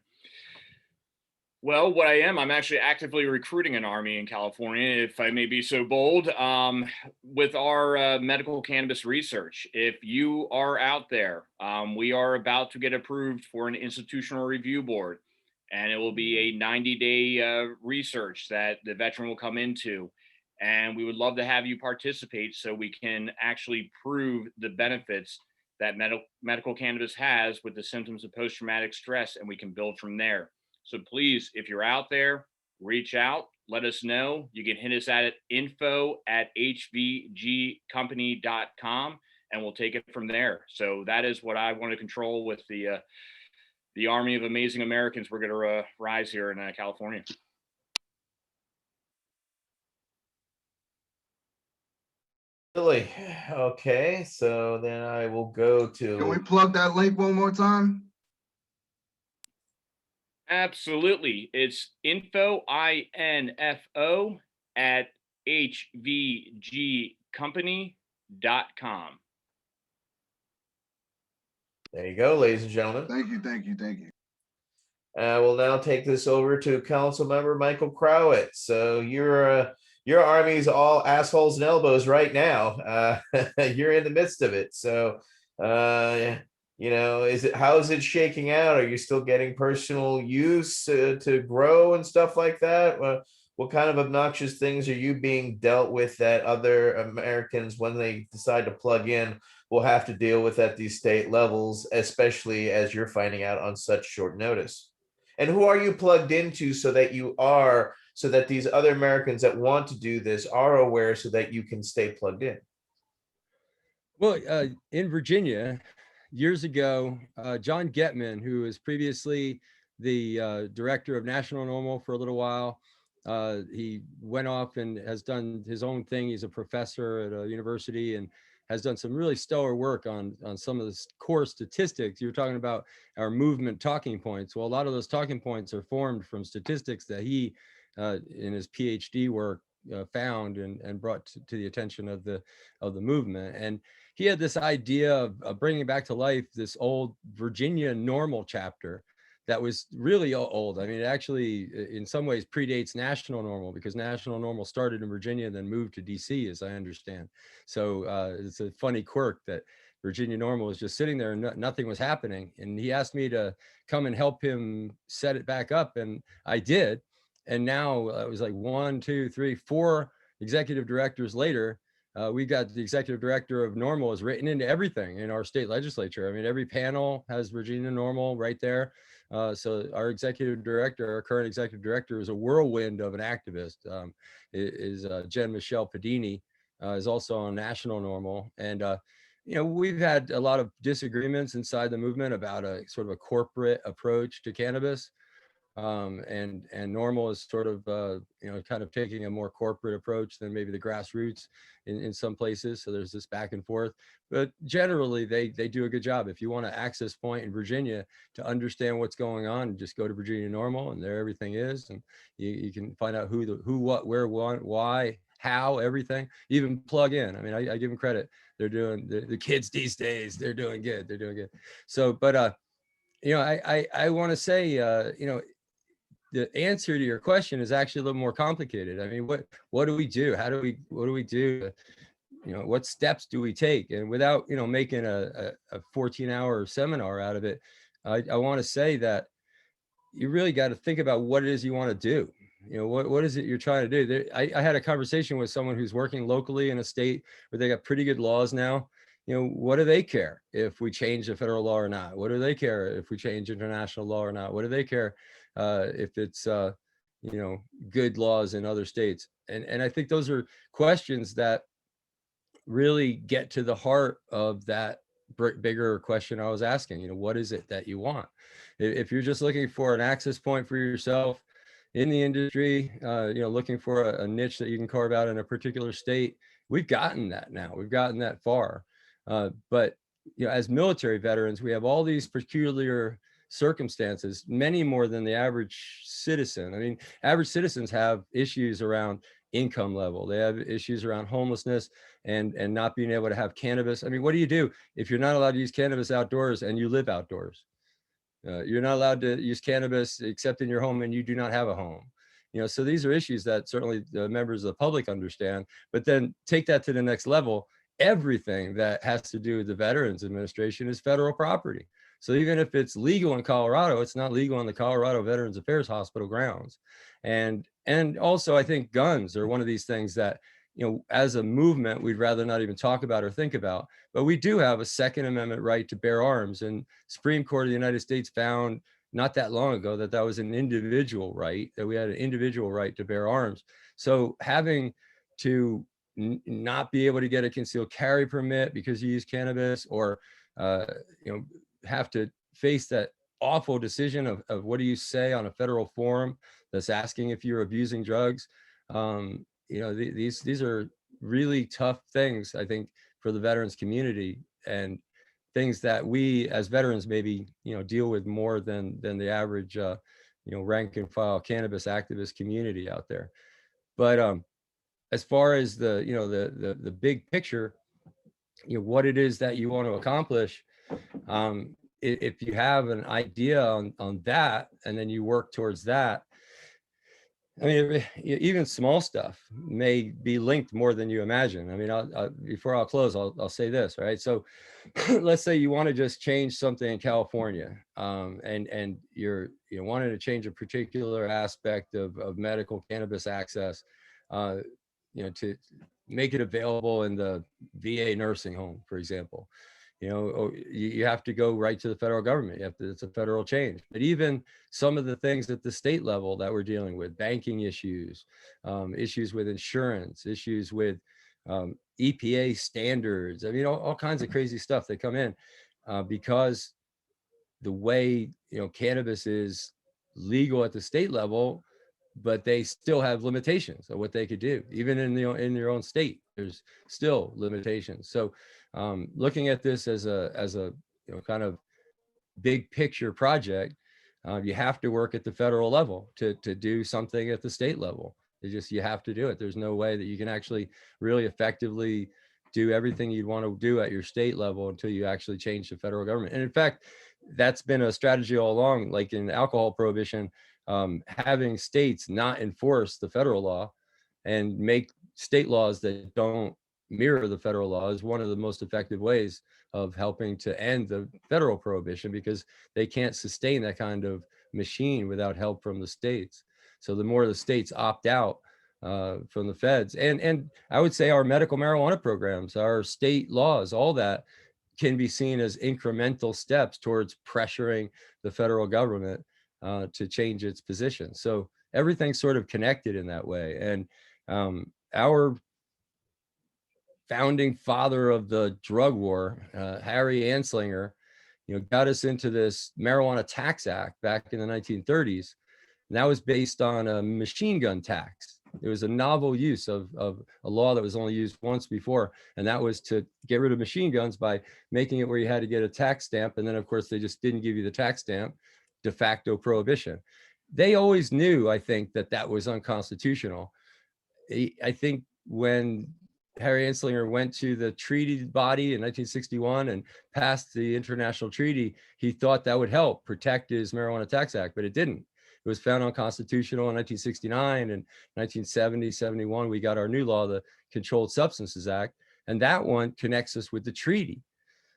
C: Well, what I'm actually actively recruiting an army in California, if I may be so bold, with our medical cannabis research. If you are out there, we are about to get approved for an institutional review board, and it will be a 90-day research that the veteran will come into. And we would love to have you participate so we can actually prove the benefits that medical cannabis has with the symptoms of post-traumatic stress, and we can build from there. So please, if you're out there, reach out, let us know. You can hit us at info@hvgcompany.com, and we'll take it from there. So that is what I want to control with the army of amazing Americans we're going to rise here in California.
A: Really? Okay, so then I will go to.
B: Can we plug that link one more time?
C: Absolutely. It's info, INFO, at hvgcompany.com.
A: There you go, ladies and gentlemen.
B: Thank you, thank you, thank you.
A: We'll now take this over to Council Member Michael Crowett. So your army's all assholes and elbows right now. You're in the midst of it. So how is it shaking out? Are you still getting personal use to grow and stuff like that? What kind of obnoxious things are you being dealt with that other Americans, when they decide to plug in, will have to deal with at these state levels, especially as you're finding out on such short notice? And who are you plugged into so that these other Americans that want to do this are aware, so that you can stay plugged in?
D: Well, in Virginia, years ago, John Getman, who was previously the director of National Normal for a little while, he went off and has done his own thing. He's a professor at a university and has done some really stellar work on some of the core statistics. You were talking about our movement talking points. Well, a lot of those talking points are formed from statistics that he, in his PhD work, found and brought to the attention of the movement. And he had this idea of bringing back to life this old Virginia Normal chapter that was really old. I mean, it actually, in some ways, predates National Normal, because National Normal started in Virginia and then moved to DC, as I understand. So it's a funny quirk that Virginia Normal was just sitting there and nothing was happening. And he asked me to come and help him set it back up, and I did. And now it was like 1, 2, 3, 4 executive directors later. We got the executive director of Normal is written into everything in our state legislature. I mean, every panel has Virginia Normal right there. So our executive director, our current executive director, is a whirlwind of an activist. Is Jen Michelle Padini, is also on National Normal. And, we've had a lot of disagreements inside the movement about a sort of a corporate approach to cannabis. and Normal is sort of kind of taking a more corporate approach than maybe the grassroots in some places. So there's this back and forth, but generally they do a good job. If you want to access point in Virginia to understand what's going on, just go to Virginia Normal, and there everything is, and you can find out who, what, where, why, how, everything. Even plug in. I mean, I give them credit. They're doing the kids these days. They're doing good. They're doing good. So, but I want to say, the answer to your question is actually a little more complicated. I mean, what do we do? What do we do? What steps do we take? And without, making a 14-hour seminar out of it, I want to say that you really got to think about what it is you want to do. What is it you're trying to do? I had a conversation with someone who's working locally in a state where they got pretty good laws now. What do they care if we change the federal law or not? What do they care if we change international law or not? What do they care if it's good laws in other states? And I think those are questions that really get to the heart of that bigger question I was asking. What is it that you want? If you're just looking for an access point for yourself in the industry, looking for a niche that you can carve out in a particular state, we've gotten that now. We've gotten that far. But as military veterans, we have all these peculiar circumstances, many more than the average citizen. I mean, average citizens have issues around income level. They have issues around homelessness and not being able to have cannabis. I mean, what do you do if you're not allowed to use cannabis outdoors and you live outdoors? You're not allowed to use cannabis except in your home and you do not have a home. So these are issues that certainly the members of the public understand, but then take that to the next level. Everything that has to do with the Veterans Administration is federal property. So even if it's legal in Colorado, it's not legal on the Colorado Veterans Affairs Hospital grounds. And also I think guns are one of these things that, as a movement, we'd rather not even talk about or think about, but we do have a Second Amendment right to bear arms. And Supreme Court of the United States found not that long ago that was an individual right, that we had an individual right to bear arms. So having to not be able to get a concealed carry permit because you use cannabis, or have to face that awful decision of what do you say on a federal forum that's asking if you're abusing drugs. These are really tough things, I think, for the veterans community, and things that we as veterans maybe deal with more than the average rank and file cannabis activist community out there. But as far as the big picture, what it is that you want to accomplish, if you have an idea on that and then you work towards that, I mean, even small stuff may be linked more than you imagine. I mean, before I'll close, I'll say this, right? So let's say you want to just change something in California, and you're wanting to change a particular aspect of medical cannabis access, to make it available in the VA nursing home, for example. You have to go right to the federal government. It's a federal change. But even some of the things at the state level that we're dealing with, banking issues, issues with insurance, issues with EPA standards. I mean, all kinds of crazy stuff that come in because the way cannabis is legal at the state level, but they still have limitations of what they could do. Even in your own state, there's still limitations. So looking at this as a kind of big picture project, you have to work at the federal level to do something at the state level. You have to do it. There's no way that you can actually really effectively do everything you'd want to do at your state level until you actually change the federal government. And in fact, that's been a strategy all along, like in alcohol prohibition, having states not enforce the federal law and make state laws that don't mirror the federal law is one of the most effective ways of helping to end the federal prohibition, because they can't sustain that kind of machine without help from the states. So the more the states opt out from the feds, and I would say our medical marijuana programs, our state laws, all that can be seen as incremental steps towards pressuring the federal government to change its position. So everything's sort of connected in that way. And our founding father of the drug war, Harry Anslinger, got us into this Marijuana Tax Act back in the 1930s And that was based on a machine gun tax. It was a novel use of a law that was only used once before. And that was to get rid of machine guns by making it where you had to get a tax stamp. And then, of course, they just didn't give you the tax stamp, de facto prohibition. They always knew, I think, that that was unconstitutional. I think when Harry Anslinger went to the treaty body in 1961 and passed the international treaty, he thought that would help protect his Marijuana Tax Act, but it didn't. It was found unconstitutional in 1969, and 1970, 71, we got our new law, the Controlled Substances Act, and that one connects us with the treaty.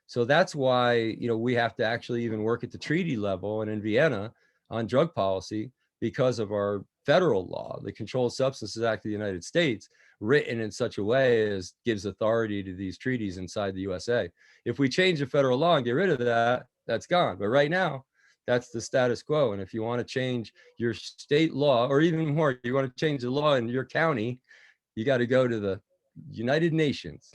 D: So that's why, you know, we have to actually even work at the treaty level and in Vienna on drug policy because of our federal law, the Controlled Substances Act of the United States, written in such a way as gives authority to these treaties inside the USA. If we change the federal law and get rid of that, that's gone. But right now, that's the status quo. And if you want to change your state law, or even more, you want to change the law in your county, you got to go to the United Nations.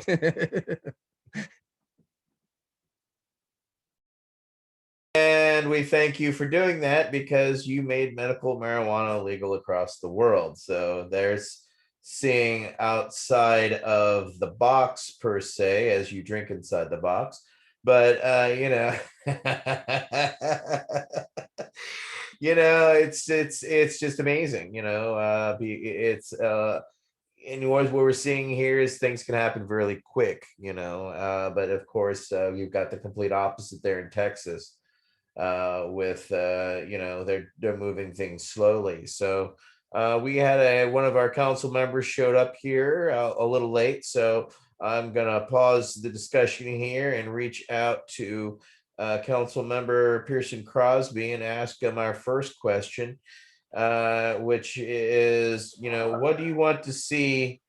A: And we thank you for doing that because you made medical marijuana legal across the world. So there's seeing outside of the box per se, as you drink inside the box. But you know, you know, it's just amazing. You know, it's and what we're seeing here is things can happen really quick. You know, but of course, you've got the complete opposite there in Texas with you know, they're moving things slowly. So we had one of our council members showed up here a little late, so I'm gonna pause the discussion here and reach out to council member Pearson Crosby and ask him our first question, which is, you know, what do you want to see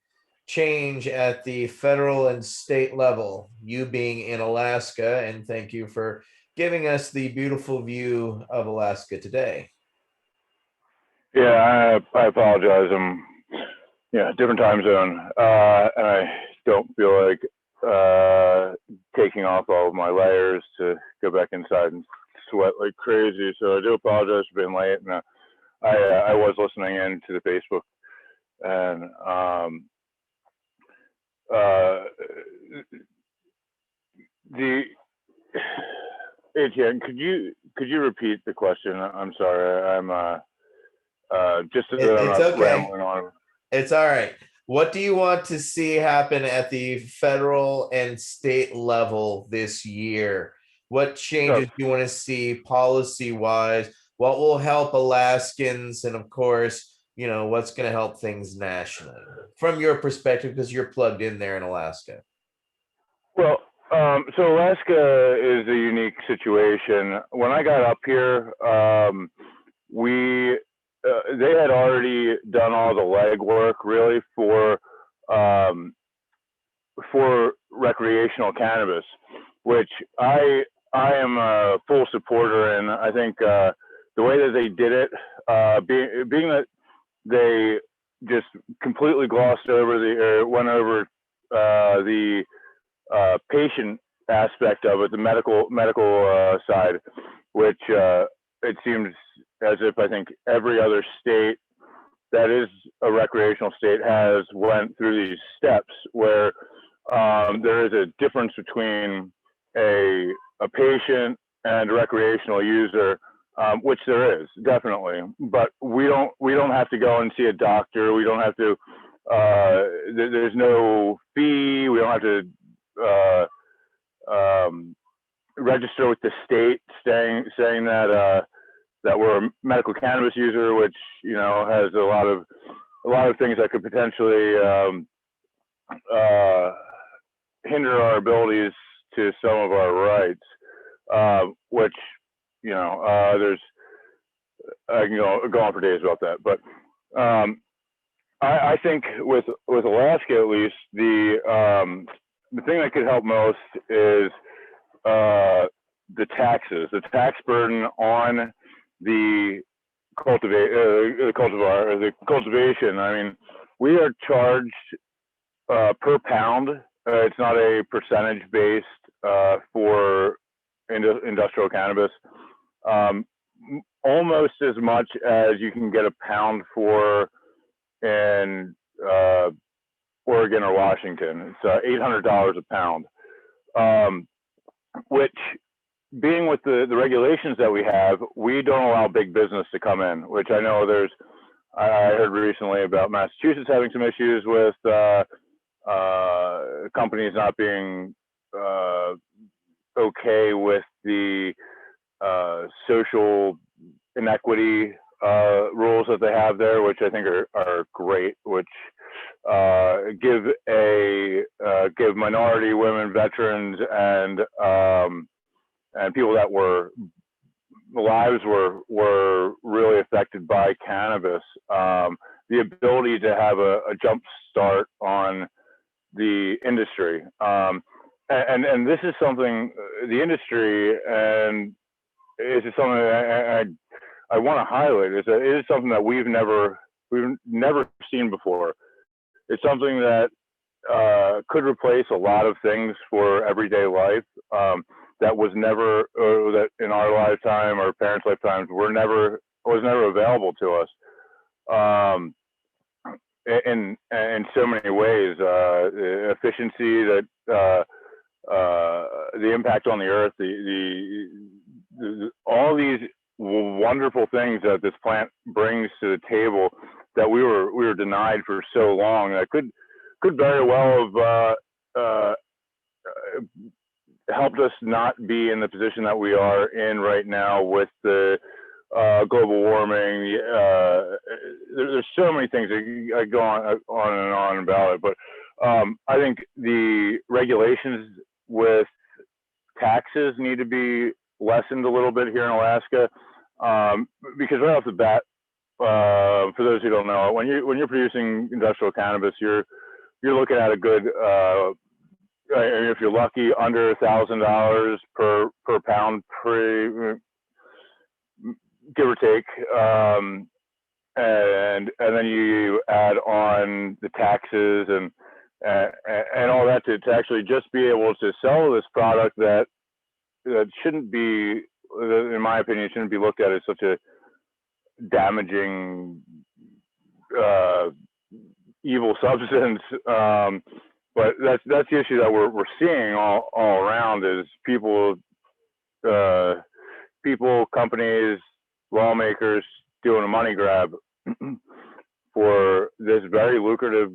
A: change at the federal and state level, you being in Alaska? And thank you for giving us the beautiful view of Alaska today.
G: Yeah, I apologize. I'm different time zone, and I don't feel like taking off all of my layers to go back inside and sweat like crazy. So I do apologize for being late. And I was listening in to the Facebook, and the ATN, could you repeat the question? I'm sorry. I'm just so that I'm
A: It's
G: not
A: okay.
G: rambling on.
A: It's all right. What do you want to see happen at the federal and state level this year? What changes do you want to see policy wise? What will help Alaskans? And of course, you know, what's going to help things nationally from your perspective, because you're plugged in there in Alaska.
G: Well, so Alaska is a unique situation. When I got up here, they had already done all the legwork really for recreational cannabis, which I am a full supporter in. I think the way that they did it, being that they just completely glossed over went over the patient aspect of it, the medical side, which it seems as if I think every other state that is a recreational state has went through these steps where there is a difference between a patient and a recreational user, which there is definitely, but we don't have to go and see a doctor. We don't have to. There's no fee. We don't have to register with the state saying that we're a medical cannabis user, which, you know, has a lot of things that could potentially hinder our abilities to some of our rights, which, you know, I can go on for days about that. But I think with Alaska, at least, the thing that could help most is the taxes, the tax burden on the cultivation. I mean, we are charged per pound. It's not a percentage based for industrial cannabis. almost as much as you can get a pound for in Oregon or Washington. It's $800 a pound, which, being with the regulations that we have, we don't allow big business to come in, which I know I heard recently about Massachusetts having some issues with companies not being okay with the social inequity rules that they have there, which I think are great, which give minority women, veterans, and people that lives were really affected by cannabis, the ability to have a jump start on the industry. And this is something, the industry, and this is something I want to highlight, it is something that we've never seen before. It's something that could replace a lot of things for everyday life, that was never, that in our lifetime or parents' lifetimes was never available to us. In so many ways, efficiency, that the impact on the earth, all these wonderful things that this plant brings to the table that we were denied for so long, that could very well have helped us not be in the position that we are in right now with the global warming. There's so many things that I go on and on about it, but I think the regulations with taxes need to be lessened a little bit here in Alaska, because right off the bat, for those who don't know, when you're producing industrial cannabis, you're looking at a good, if you're lucky, under $1,000 per pound, give or take, and then you add on the taxes and all that to actually just be able to sell this product that shouldn't be, in my opinion, shouldn't be looked at as such a damaging, evil substance. But that's the issue that we're seeing all around, is people, companies, lawmakers doing a money grab for this very lucrative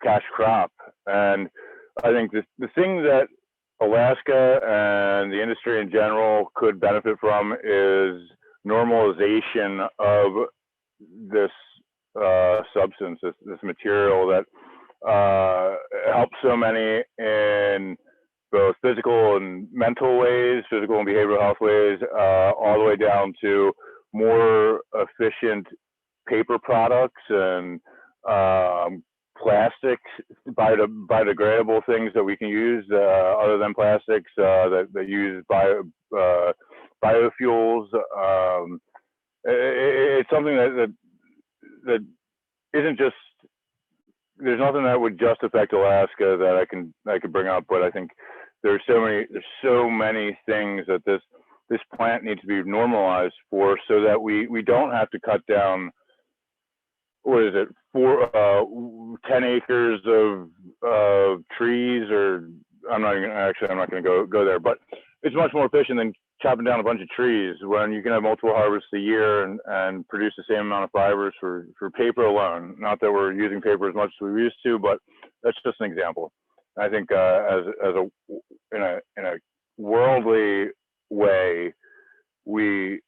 G: cash crop. And I think the thing that Alaska and the industry in general could benefit from is normalization of this substance, this material that helps so many in both physical and mental ways, physical and behavioral health ways, all the way down to more efficient paper products and plastics, biodegradable things that we can use other than plastics, that use biofuels. It's something that isn't just, there's nothing that would just affect Alaska that I could bring up, but I think there's so many things that this plant needs to be normalized for, so that we don't have to cut down, what is it, 10 acres of trees, or I'm not going to go there, but it's much more efficient than chopping down a bunch of trees, when you can have multiple harvests a year and produce the same amount of fibers for paper alone. Not that we're using paper as much as we used to, but that's just an example. I think in a worldly way, we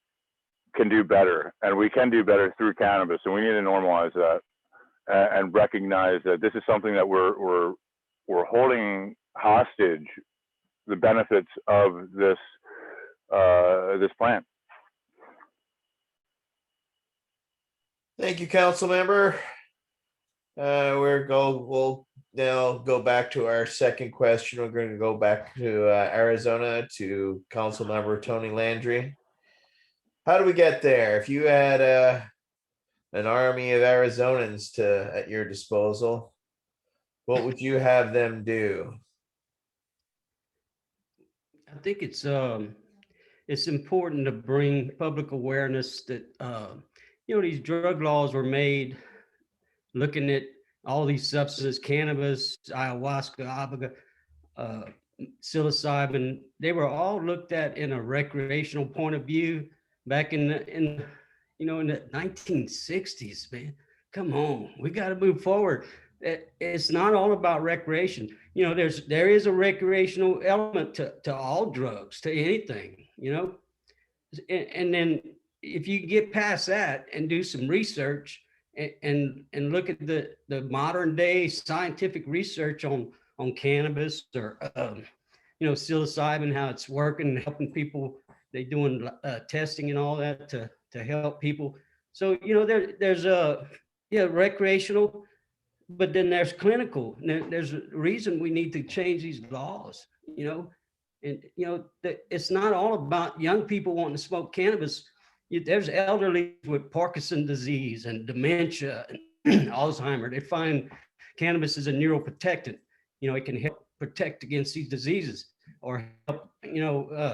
G: can do better, and we can do better through cannabis, and we need to normalize that and recognize that this is something that we're holding hostage, the benefits of this plant.
A: Thank you, council member. We'll now go back to our second question. We're going to go back to Arizona, to council member Tony Landry. How do we get there? If you had an army of Arizonans at your disposal, what would you have them do?
E: I think it's it's important to bring public awareness that, these drug laws were made looking at all these substances, cannabis, ayahuasca, abaca, psilocybin. They were all looked at in a recreational point of view back in the 1960s, man. Come on, we got to move forward. It's not all about recreation. There is a recreational element to all drugs, to anything, and then if you get past that and do some research and look at the modern day scientific research on cannabis or psilocybin, how it's working, helping people. They doing testing and all that to help people. So there's recreational, but then there's clinical. There's a reason we need to change these laws. And it's not all about young people wanting to smoke cannabis. There's elderly with Parkinson's disease and dementia and Alzheimer. They find cannabis is a neuroprotectant. It can help protect against these diseases or help,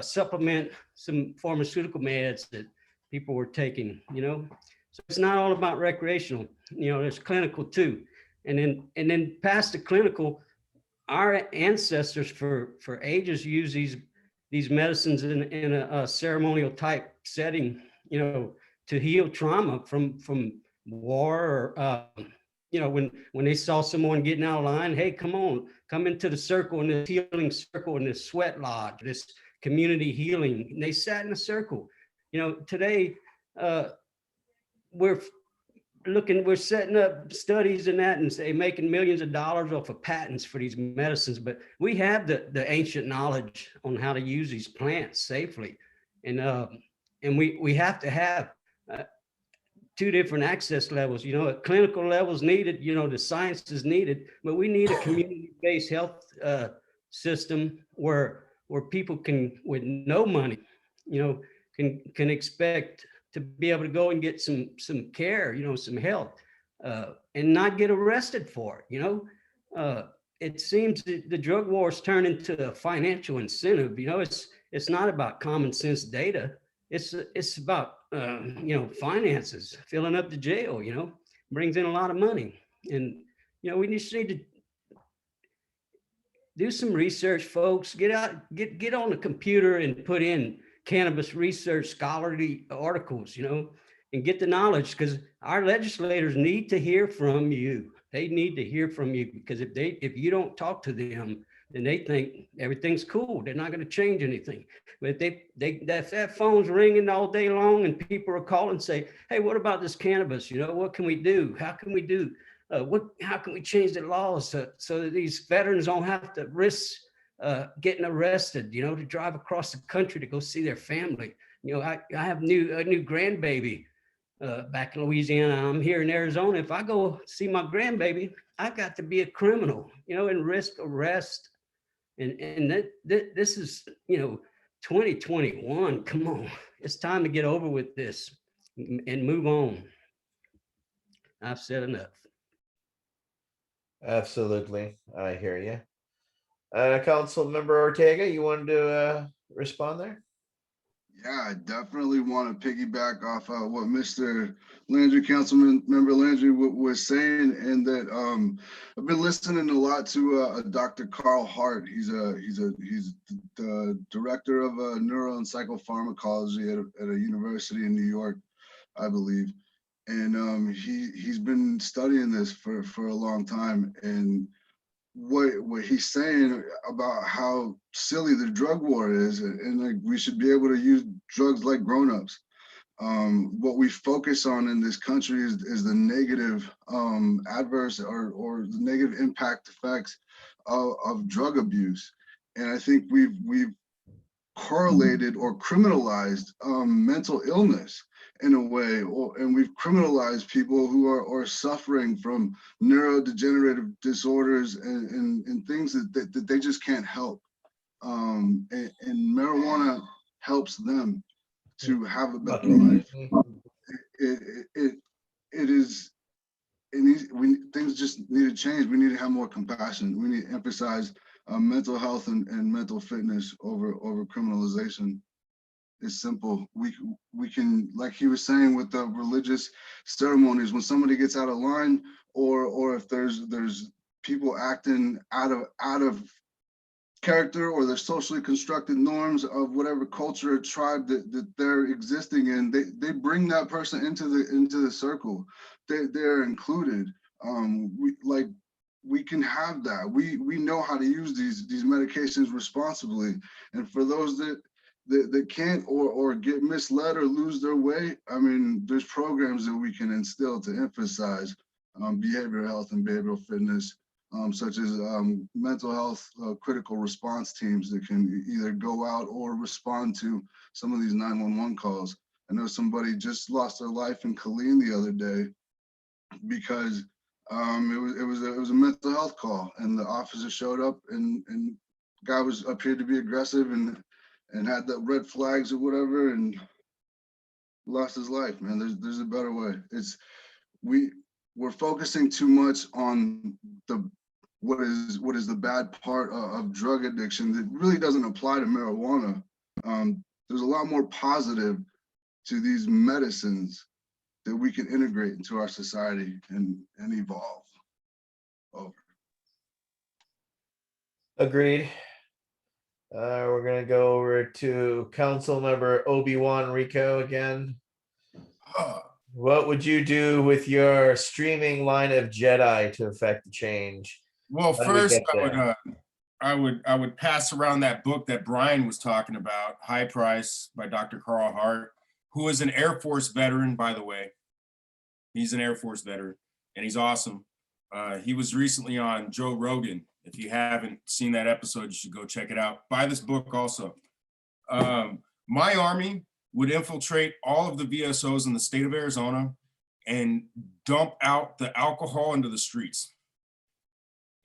E: supplement some pharmaceutical meds that people were taking, So it's not all about recreational, there's clinical too. And then past the clinical, our ancestors for ages use these medicines in a ceremonial type setting, to heal trauma from war or, when they saw someone getting out of line, hey, come into the circle, in this healing circle, in this sweat lodge, this community healing. And they sat in a circle. Today we're setting up studies in that and say making millions of dollars off of patents for these medicines, but we have the ancient knowledge on how to use these plants safely, and we have to have two different access levels. A clinical level is needed. The science is needed, but we need a community-based health system where people can, with no money, can expect to be able to go and get some care, some help, and not get arrested for it. It seems that the drug wars turn into a financial incentive. It's not about common sense data. It's about finances, filling up the jail. Brings in a lot of money, and we just need to do some research, folks. Get on the computer and put in cannabis research scholarly articles, and get the knowledge, because our legislators need to hear from you. They need to hear from you, because if you don't talk to them, then they think everything's cool. They're not going to change anything. But if that phone's ringing all day long and people are calling and say, hey, what about this cannabis? What can we do? How can we do? How can we change the laws so that these veterans don't have to risk getting arrested, to drive across the country to go see their family? I have a new grandbaby back in Louisiana. I'm here in Arizona. If I go see my grandbaby, I've got to be a criminal, and risk arrest. And this is, 2021. Come on, it's time to get over with this and move on. I've said enough.
A: Absolutely. I hear you. Council Member Ortega, you wanted to respond there?
B: Yeah, I definitely want to piggyback off what Mr. Landry, Councilman Member Landry was saying, and that I've been listening a lot to Dr. Carl Hart. He's the director of neuro and psychopharmacology at a university in New York, I believe, and he's been studying this for a long time. And what he's saying about how silly the drug war is, and like we should be able to use drugs like grown-ups. What we focus on in this country is the negative adverse or the negative impact effects of drug abuse. And I think we've correlated or criminalized mental illness in a way, and we've criminalized people who are suffering from neurodegenerative disorders and things that they just can't help. And marijuana helps them to have a better life. Things just need to change. We need to have more compassion. We need to emphasize mental health and mental fitness over criminalization. is simple. We can, like he was saying, with the religious ceremonies, when somebody gets out of line, or if there's people acting out of character, or their socially constructed norms of whatever culture or tribe that they're existing in, they bring that person into the circle. They're included. We can have that. We know how to use these medications responsibly. And for those that can't, or get misled or lose their way, I mean, there's programs that we can instill to emphasize behavioral health and behavioral fitness, such as mental health critical response teams that can either go out or respond to some of these 911 calls. I know somebody just lost their life in Killeen the other day because it was a mental health call, and the officer showed up, and guy was appeared to be aggressive and had the red flags or whatever, and lost his life. Man, there's a better way. We're focusing too much on what is the bad part of drug addiction that really doesn't apply to marijuana. There's a lot more positive to these medicines that we can integrate into our society and evolve over.
A: Agreed. We're gonna go over to Council Member Obi-Wan Rico again. What would you do with your streaming line of Jedi to affect the change?
F: Well,
A: How do we
F: first
A: get there?
F: I would pass around that book that Brian was talking about, High Price by Dr. Carl Hart, who is an Air Force veteran, by the way. He's an Air Force veteran, and he's awesome. He was recently on Joe Rogan. If you haven't seen that episode, you should go check it out. Buy this book also. My army would infiltrate all of the VSOs in the state of Arizona and dump out the alcohol into the streets.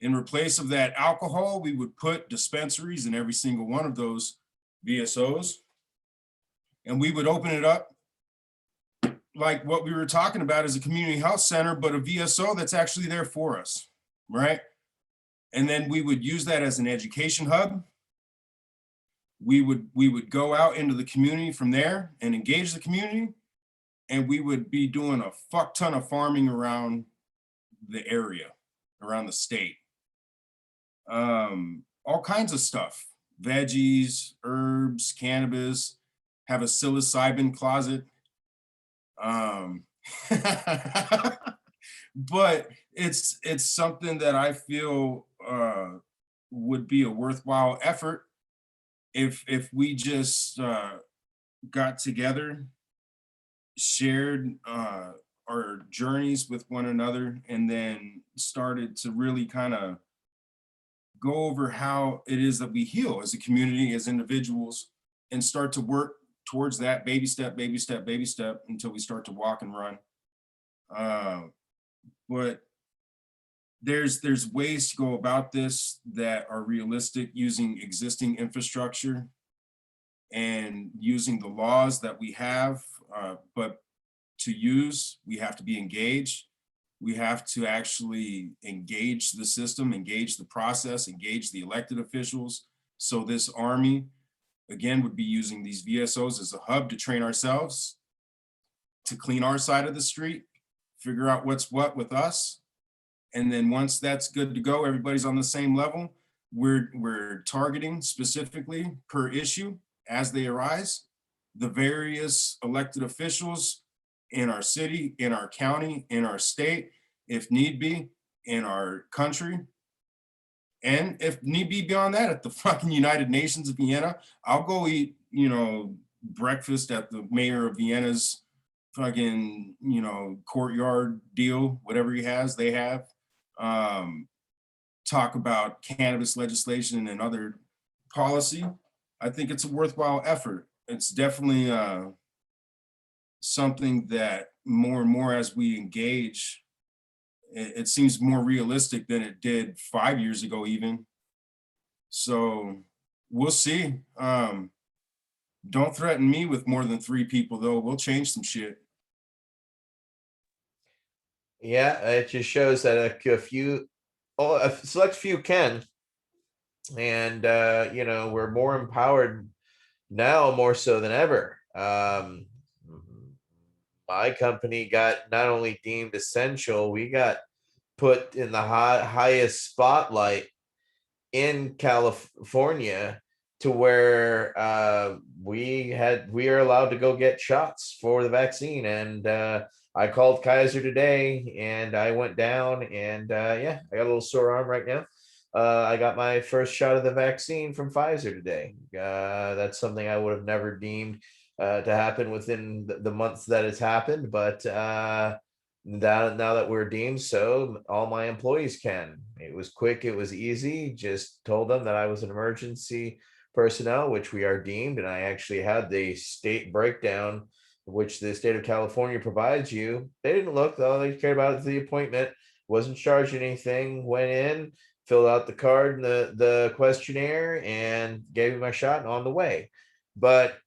F: In replace of that alcohol, we would put dispensaries in every single one of those VSOs, and we would open it up like what we were talking about as a community health center, but a VSO that's actually there for us, right? And then we would use that as an education hub. We would go out into the community from there and engage the community, and we would be doing a fuck ton of farming around the area, around the state. All kinds of stuff, veggies, herbs, cannabis, have a psilocybin closet. But it's something that I feel would be a worthwhile effort if we just got together, shared our journeys with one another, and then started to really kind of go over how it is that we heal as a community, as individuals, and start to work towards that baby step, baby step, baby step, until we start to walk and run. But there's ways to go about this that are realistic, using existing infrastructure and using the laws that we have. But to use, we have to be engaged. We have to actually engage the system, engage the process, engage the elected officials. So this army, again, would be using these VSOs as a hub to train ourselves, to clean our side of the street, figure out what's what with us. And then once that's good to go, everybody's on the same level, we're targeting specifically per issue as they arise, the various elected officials in our city, in our county, in our state, if need be, in our country. And if need be beyond that, at the fucking United Nations of Vienna, I'll go eat, breakfast at the mayor of Vienna's fucking, courtyard deal, whatever he has, they have. Talk about cannabis legislation and other policy. I think it's a worthwhile effort. It's definitely something that more and more as we engage, it seems more realistic than it did 5 years ago even. So we'll see. Don't threaten me with more than 3 people though. We'll change some shit.
A: Yeah, it just shows that a select few can, and we're more empowered now more so than ever. My company got not only deemed essential, we got put in the highest spotlight in California, to where we are allowed to go get shots for the vaccine. And I called Kaiser today, and I went down, and yeah, I got a little sore arm right now. I got my first shot of the vaccine from Pfizer today. That's something I would have never deemed to happen within the months that it's happened, but now that we're deemed so, all my employees can. It was quick, it was easy. Just told them that I was an emergency personnel, which we are deemed, and I actually had the state breakdown, which the state of California provides you. They didn't look, though. They cared about the appointment, wasn't charged anything, went in, filled out the card and the questionnaire, and gave me my shot and on the way. But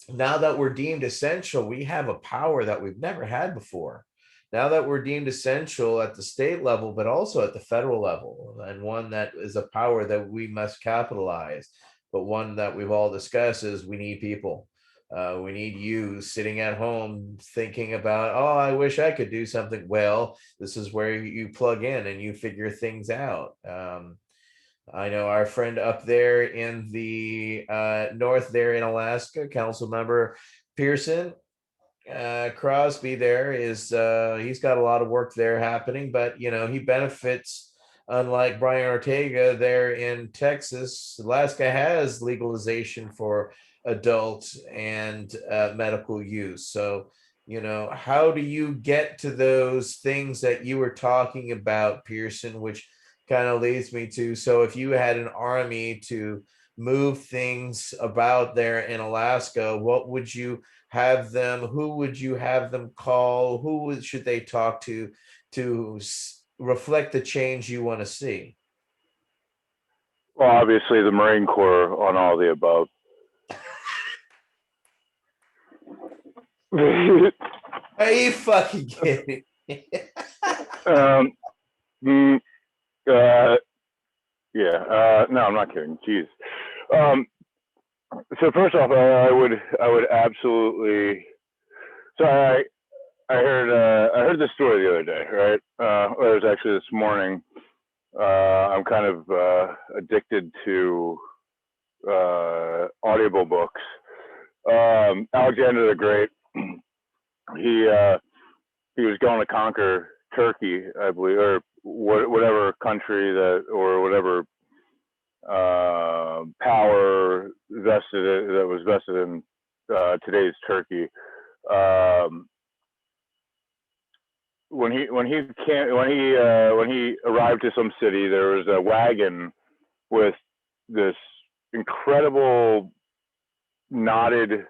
A: now that we're deemed essential, we have a power that we've never had before. Now that we're deemed essential at the state level, but also at the federal level, and one that is a power that we must capitalize, but one that we've all discussed, is we need people. We need you sitting at home thinking about, oh, I wish I could do something. Well, this is where you plug in and you figure things out. I know our friend up there in the north there in Alaska, council member Pearson Crosby there is he's got a lot of work there happening, but he benefits, unlike Brian Ortega there in Texas. Alaska has legalization for adult and medical use. So how do you get to those things that you were talking about, Pearson, which kind of leads me to, so if you had an army to move things about there in Alaska, what would you have them, who would you have them call, should they talk to reflect the change you want to see?
G: Well, obviously the Marine Corps on all the above.
A: Are you fucking kidding?
G: No, I'm not kidding. Jeez. So first off, I would absolutely. So I heard this story the other day, right? It was actually this morning. I'm kind of addicted to audible books. Alexander the Great, he was going to conquer Turkey, I believe, or whatever country or whatever power that was vested in today's Turkey. When he arrived to some city, there was a wagon with this incredible knotted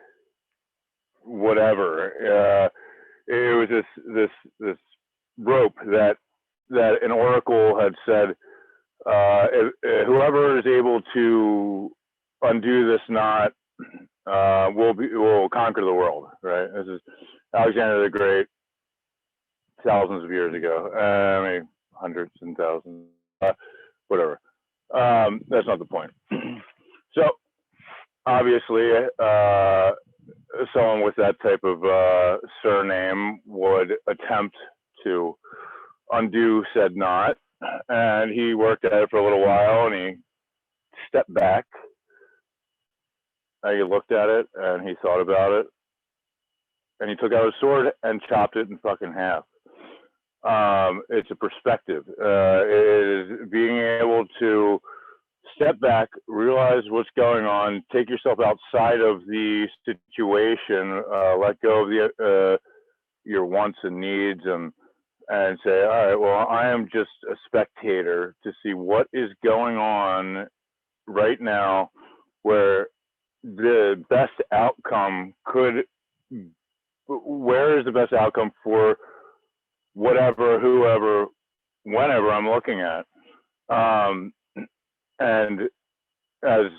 G: whatever. It was this rope that an oracle had said, whoever is able to undo this knot will conquer the world. Right? This is Alexander the Great, thousands of years ago. I mean, hundreds and thousands. Whatever. That's not the point. So obviously, someone with that type of surname would attempt to undo said knot, and he worked at it for a little while, and he stepped back, and he looked at it, and he thought about it, and he took out his sword and chopped it in fucking half. It's a perspective. It is being able to step back, realize what's going on, take yourself outside of the situation, let go of your wants and needs, and say, all right, well, I am just a spectator to see what is going on right now, where the best outcome where is the best outcome for whatever, whoever, whenever I'm looking at. And as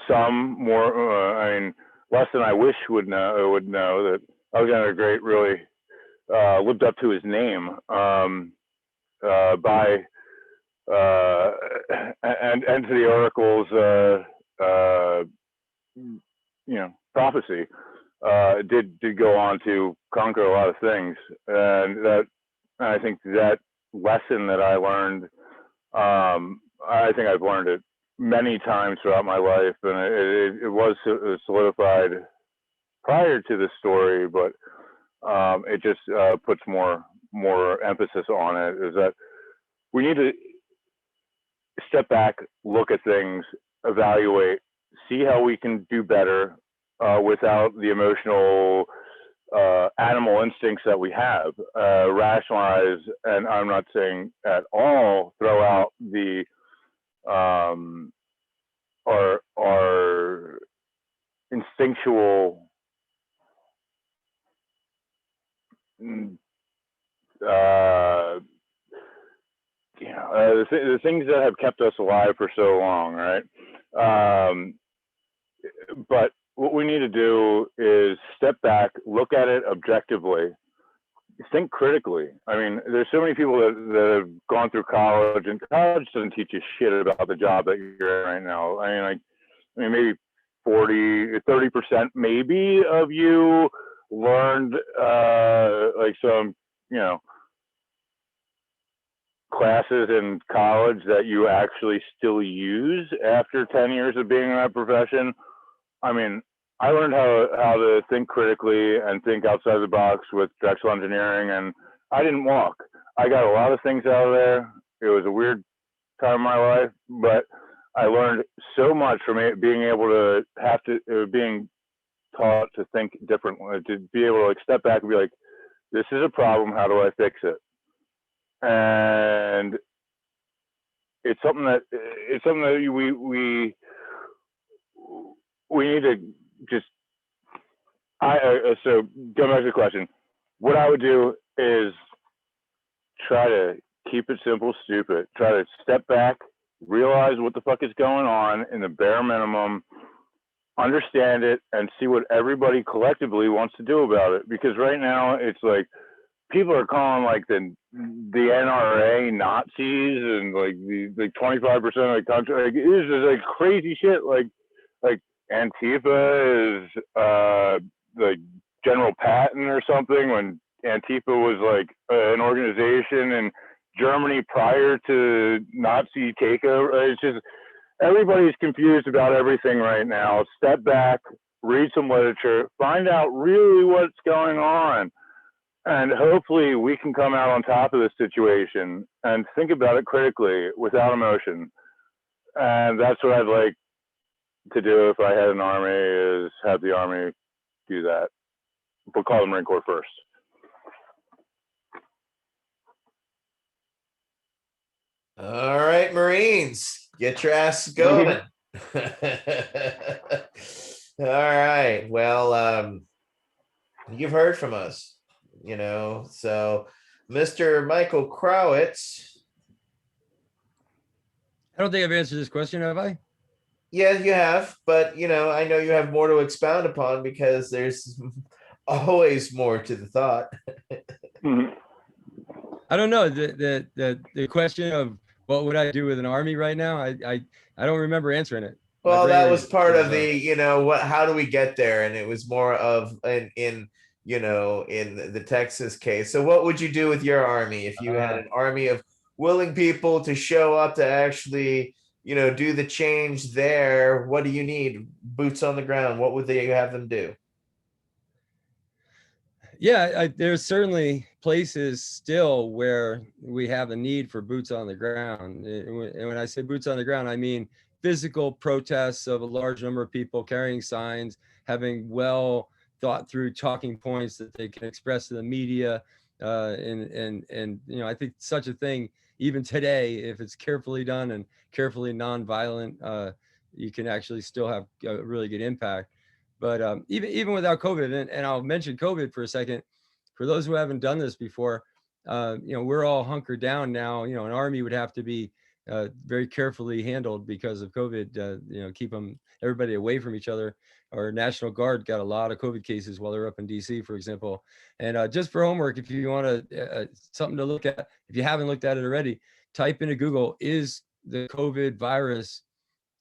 G: some more, less than I wish would know that Alexander the Great really lived up to his name by and to the oracle's prophecy, did go on to conquer a lot of things. And I think that lesson that I learned, I think I've learned it many times throughout my life, and it was solidified prior to the story, but it just puts more emphasis on it, is that we need to step back, look at things, evaluate, see how we can do better without the emotional animal instincts that we have, rationalize, and I'm not saying at all throw out the our instinctual the things that have kept us alive for so long, right? But what we need to do is step back, look at it objectively, think critically. I mean, there's so many people that have gone through college, and college doesn't teach you shit about the job that you're in right now. I mean, maybe 30% maybe of you learned like some, classes in college that you actually still use after 10 years of being in that profession. I mean, I learned how to think critically and think outside the box with Drexel Engineering, and I didn't walk. I got a lot of things out of there. It was a weird time in my life, but I learned so much from it, being able to being taught to think differently, to be able to like step back and be like, this is a problem, how do I fix it? And it's something that we need to just so going back to the question, what I would do is try to keep it simple, stupid. Try to step back, realize what the fuck is going on in the bare minimum, understand it, and see what everybody collectively wants to do about it. Because right now it's like people are calling like the NRA Nazis, and like the 25% of the country. Like, it is just like crazy shit. Like Antifa is like General Patton or something, when Antifa was like an organization in Germany prior to Nazi takeover. It's just everybody's confused about everything right now. Step back, read some literature, find out really what's going on, and hopefully we can come out on top of this situation and think about it critically without emotion. And that's what I'd like to do if I had an army, is have the army do that. We'll call the Marine Corps first.
A: All right, Marines, get your asses going. All right. Well, you've heard from us, so Mr. Michael Crowitz.
D: I don't think I've answered this question, have I?
A: Yeah, you have, but I know you have more to expound upon, because there's always more to the thought.
D: I don't know. The question of what would I do with an army right now, I don't remember answering it.
A: Well, that was part of the, how do we get there? And it was more of in the Texas case. So what would you do with your army if you had an army of willing people to show up to actually, do the change there? What do you need? Boots on the ground. What would they have them do?
D: Yeah, there's certainly places still where we have a need for boots on the ground. And when I say boots on the ground, I mean physical protests of a large number of people carrying signs, having well thought through talking points that they can express to the media. And I think such a thing, even today, if it's carefully done and carefully nonviolent, you can actually still have a really good impact. But even without COVID, and I'll mention COVID for a second, for those who haven't done this before, we're all hunkered down now. An army would have to be very carefully handled because of COVID. Keep everybody away from each other. Our National Guard got a lot of COVID cases while they're up in DC, for example. And just for homework, if you want to something to look at, if you haven't looked at it already, type into Google: is the COVID virus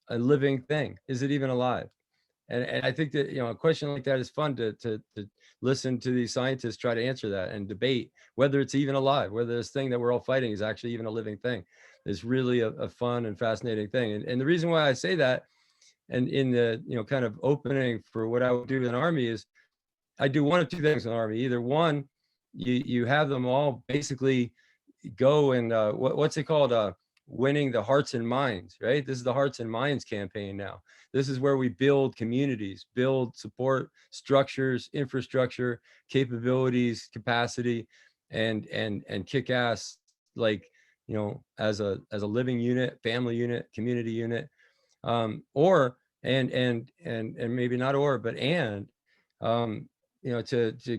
D: a living thing? Is it even alive? And I think that, a question like that is fun to listen to these scientists try to answer that and debate whether it's even alive, whether this thing that we're all fighting is actually even a living thing. It's really a fun and fascinating thing. And the reason why I say that, and in the, kind of opening for what I would do in the Army, is I do one of two things in the Army. Either one, you have them all basically go and what's it called? Winning the hearts and minds, right? This is the hearts and minds campaign now. This is where we build communities, build support structures, infrastructure, capabilities, capacity, and kick ass, like, as a living unit, family unit, community unit, or and maybe not or, but to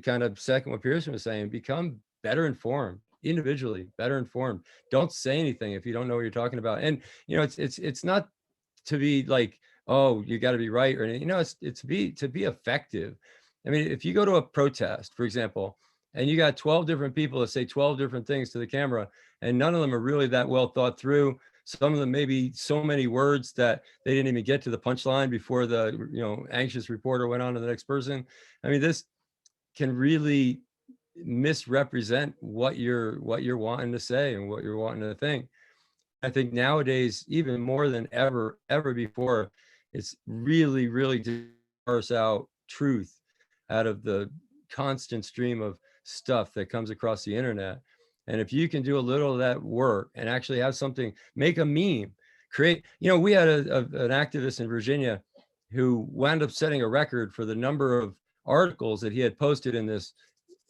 D: kind of second what Pearson was saying, become better informed individually, better informed. Don't say anything if you don't know what you're talking about. And it's not to be like, oh, you got to be right, or anything. It's to be effective. I mean, if you go to a protest, for example, and you got 12 different people that say 12 different things to the camera, and none of them are really that well thought through. Some of them maybe so many words that they didn't even get to the punchline before the anxious reporter went on to the next person. I mean, this can really misrepresent what you're wanting to say and what you're wanting to think. I think nowadays, even more than ever before, it's really to parse out truth out of the constant stream of stuff that comes across the internet. And if you can do a little of that work and actually have something, make a meme, create, we had an activist in Virginia who wound up setting a record for the number of articles that he had posted in this.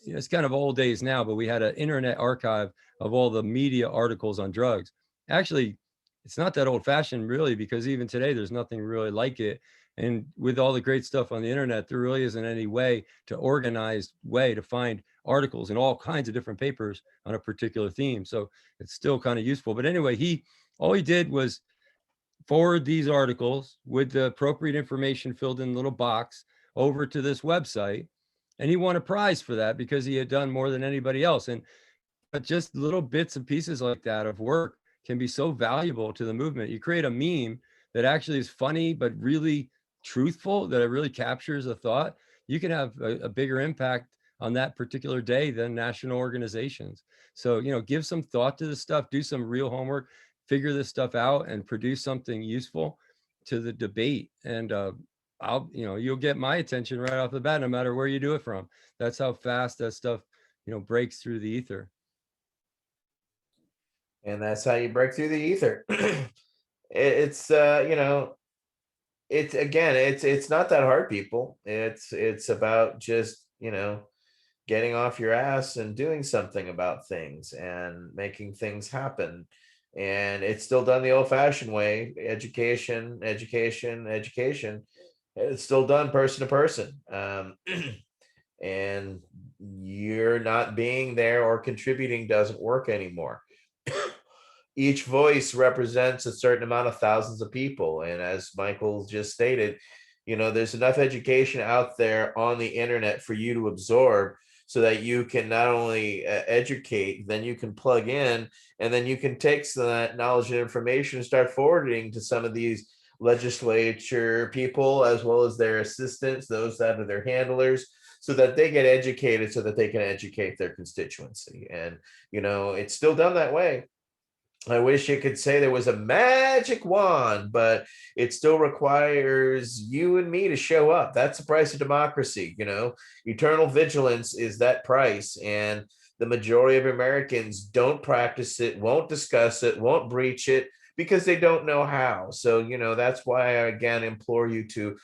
D: It's kind of old days now, but we had an internet archive of all the media articles on drugs. Actually, it's not that old fashioned really, because even today, there's nothing really like it. And with all the great stuff on the internet, there really isn't any organized way to find articles in all kinds of different papers on a particular theme. So it's still kind of useful. But anyway, all he did was forward these articles with the appropriate information filled in a little box over to this website. And he won a prize for that because he had done more than anybody else. But just little bits and pieces like that of work can be so valuable to the movement. You create a meme that actually is funny, but really truthful, that it really captures a thought. You can have a bigger impact on that particular day than national organizations. So, give some thought to this stuff, do some real homework, figure this stuff out, and produce something useful to the debate. And you'll get my attention right off the bat, no matter where you do it from. That's how fast that stuff, breaks through the ether.
A: And that's how you break through the ether. It's it's not that hard, people. It's about just, getting off your ass and doing something about things and making things happen. And it's still done the old fashioned way: education. It's still done person to person. And you're not being there or contributing doesn't work anymore. Each voice represents a certain amount of thousands of people. And as Michael just stated, there's enough education out there on the internet for you to absorb, so that you can not only educate, then you can plug in, and then you can take some of that knowledge and information and start forwarding to some of these legislature people, as well as their assistants, those that are their handlers, so that they get educated, so that they can educate their constituency. And, it's still done that way. I wish you could say there was a magic wand, but it still requires you and me to show up. That's the price of democracy. Eternal vigilance is that price. And the majority of Americans don't practice it, won't discuss it, won't breach it, because they don't know how. So, that's why I again implore you to,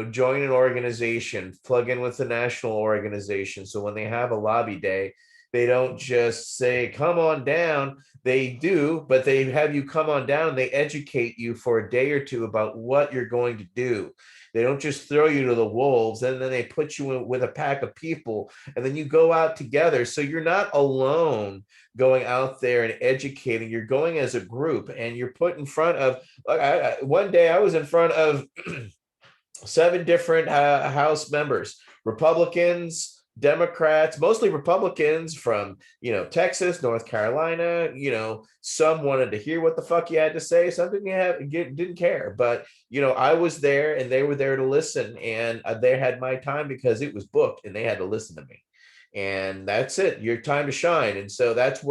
A: join an organization, plug in with the national organization. So when they have a lobby day, they don't just say, come on down. They do, but they have you come on down and they educate you for a day or two about what you're going to do. They don't just throw you to the wolves, and then they put you in with a pack of people, and then you go out together. So you're not alone going out there and educating. You're going as a group, and you're put in front of, one day I was in front of 7 different House members, Republicans, Democrats, mostly Republicans from, Texas, North Carolina, some wanted to hear what the fuck you had to say. Some didn't care. But, I was there and they were there to listen, and they had my time because it was booked and they had to listen to me. And that's it, your time to shine. And so that's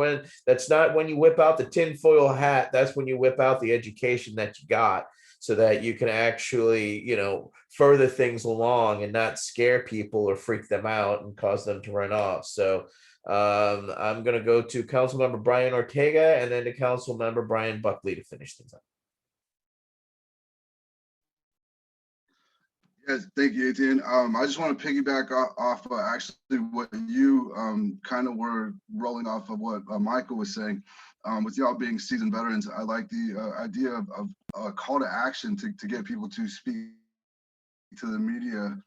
A: not when you whip out the tinfoil hat. That's when you whip out the education that you got, so that you can actually, further things along and not scare people or freak them out and cause them to run off. So I'm going to go to Councilmember Brian Ortega and then to Councilmember Brian Buckley to finish things up.
B: Yes, thank you, Etienne. I just want to piggyback off actually what you kind of were rolling off of what Michael was saying. With y'all being seasoned veterans, I like the idea of a call to action to get people to speak to the media.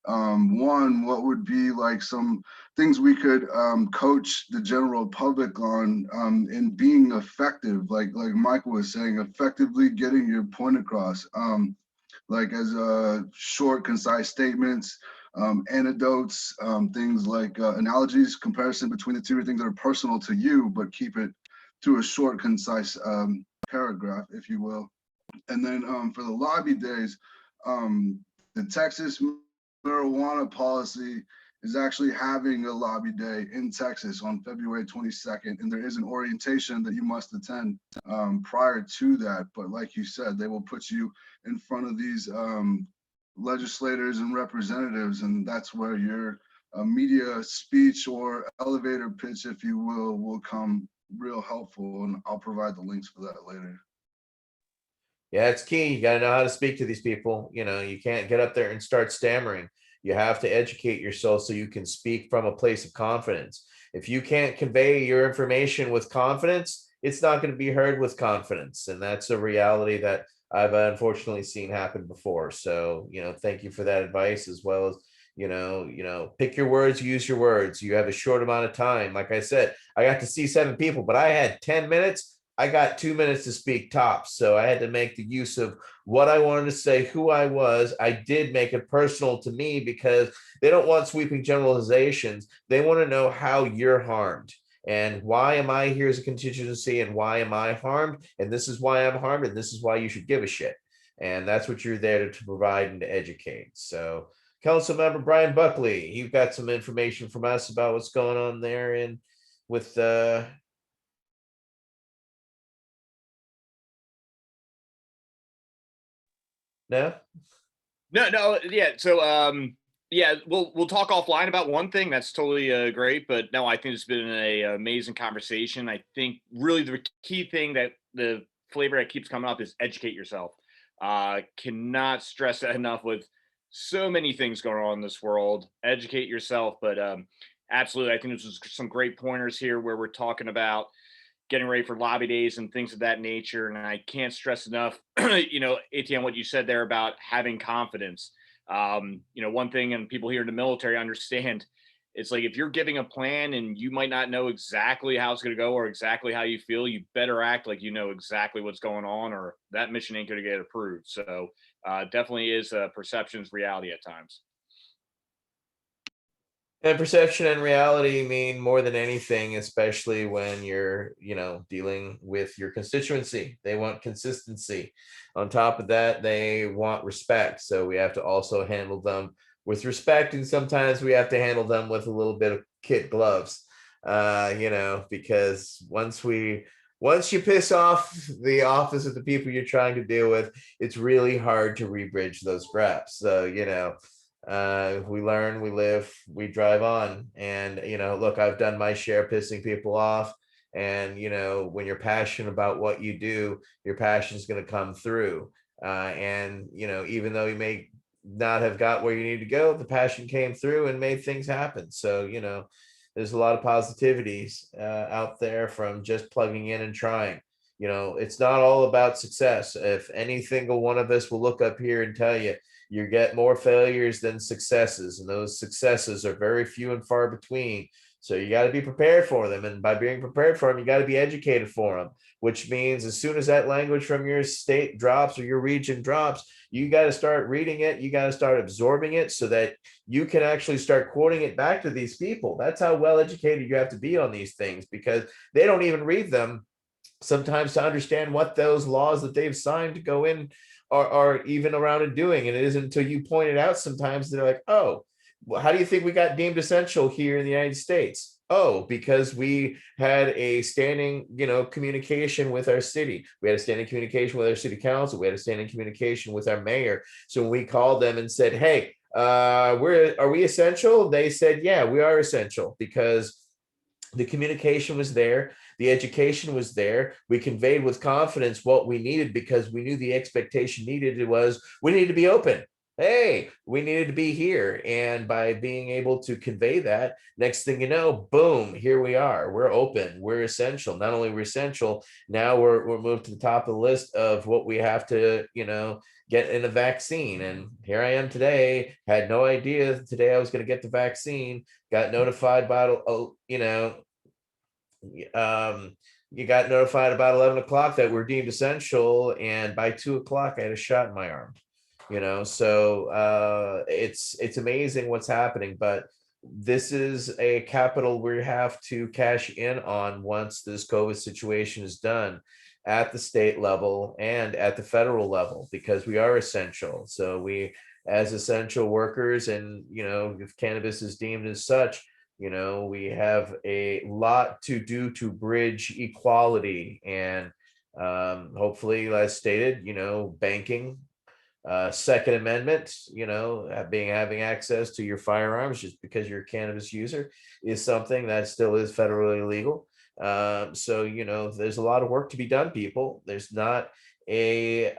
B: One, what would be like some things we could coach the general public on in being effective, like Michael was saying, effectively getting your point across. Like as short, concise statements, anecdotes, things like analogies, comparison between the two, things that are personal to you, but keep it to a short, concise paragraph, if you will. And then for the lobby days, the Texas marijuana policy is actually having a lobby day in Texas on February 22nd, and there is an orientation that you must attend prior to that. But like you said, they will put you in front of these legislators and representatives, and that's where your media speech or elevator pitch, if you will come real helpful. And I'll provide the links for that later.
A: Yeah, it's key. You got to know how to speak to these people. You can't get up there and start stammering. You have to educate yourself so you can speak from a place of confidence. If you can't convey your information with confidence, it's not going to be heard with confidence. And that's a reality that I've unfortunately seen happen before. So, thank you for that advice, as well as, pick your words, use your words. You have a short amount of time. Like I said, I got to see 7 people, but I had 10 minutes. I got 2 minutes to speak tops. So I had to make the use of what I wanted to say, who I was. I did make it personal to me because they don't want sweeping generalizations. They want to know how you're harmed. And why am I here as a contingency, and why am I harmed? And this is why I'm harmed, and this is why you should give a shit. And that's what you're there to provide and to educate. So Councilmember Brian Buckley, you've got some information from us about what's going on there and with no?
C: No, yeah. So, yeah, we'll talk offline about one thing. That's totally great. But no, I think it's been an amazing conversation. I think really the key thing that the flavor that keeps coming up is educate yourself. Cannot stress that enough with so many things going on in this world. Educate yourself. But absolutely, I think this was some great pointers here where we're talking about getting ready for lobby days and things of that nature. And I can't stress enough, Etienne, what you said there about having confidence. One thing, and people here in the military understand, it's like if you're giving a plan and you might not know exactly how it's going to go or exactly how you feel, you better act like you know exactly what's going on, or that mission ain't going to get approved. So definitely is perception's reality at times.
A: And perception and reality mean more than anything, especially when you're, dealing with your constituency. They want consistency. On top of that, they want respect. So we have to also handle them with respect. And sometimes we have to handle them with a little bit of kid gloves, because once you piss off the office of the people you're trying to deal with, it's really hard to rebridge those gaps. So, we learn, we live, we drive on. And look, I've done my share pissing people off, and when you're passionate about what you do, your passion is going to come through. And even though you may not have got where you need to go, the passion came through and made things happen. So there's a lot of positivities out there from just plugging in and trying. It's not all about success. If any single one of us will look up here and tell you, you get more failures than successes, and those successes are very few and far between. So you got to be prepared for them. And by being prepared for them, you got to be educated for them, which means as soon as that language from your state drops or your region drops, you got to start reading it. You got to start absorbing it so that you can actually start quoting it back to these people. That's how well educated you have to be on these things, because they don't even read them sometimes to understand what those laws that they've signed to go in are even around and doing. And it isn't until you point it out sometimes they're like, oh, well, how do you think we got deemed essential here in the United States? Oh, because we had a standing, communication with our city. We had a standing communication with our city council. We had a standing communication with our mayor. So when we called them and said, hey, are we essential? They said, yeah, we are essential, because the communication was there, the education was there. We conveyed with confidence what we needed, because we knew the expectation needed was we needed to be open. Hey, we needed to be here. And by being able to convey that, next thing you know, boom, here we are. We're open. We're essential. Not only we're essential, now we're moved to the top of the list of what we have to, get in a vaccine. And here I am today. Had no idea today I was going to get the vaccine. Got notified about, you got notified about 11 o'clock that we're deemed essential. And by 2 o'clock, I had a shot in my arm, so it's amazing what's happening. But this is a capital we have to cash in on once this COVID situation is done, at the state level and at the federal level, because we are essential. So we, as essential workers, and if cannabis is deemed as such, we have a lot to do to bridge equality. And hopefully, as stated, banking, Second Amendment, having access to your firearms just because you're a cannabis user is something that still is federally illegal. So there's a lot of work to be done, people. There's not a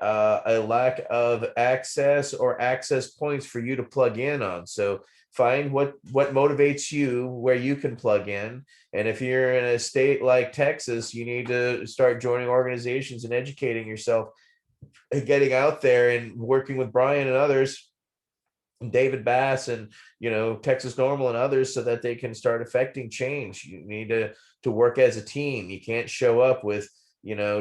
A: lack of access or access points for you to plug in on. So find what motivates you, where you can plug in. And if you're in a state like Texas, you need to start joining organizations and educating yourself and getting out there and working with Brian and others, David Bass and Texas Normal and others, so that they can start affecting change. You need to work as a team. You can't show up with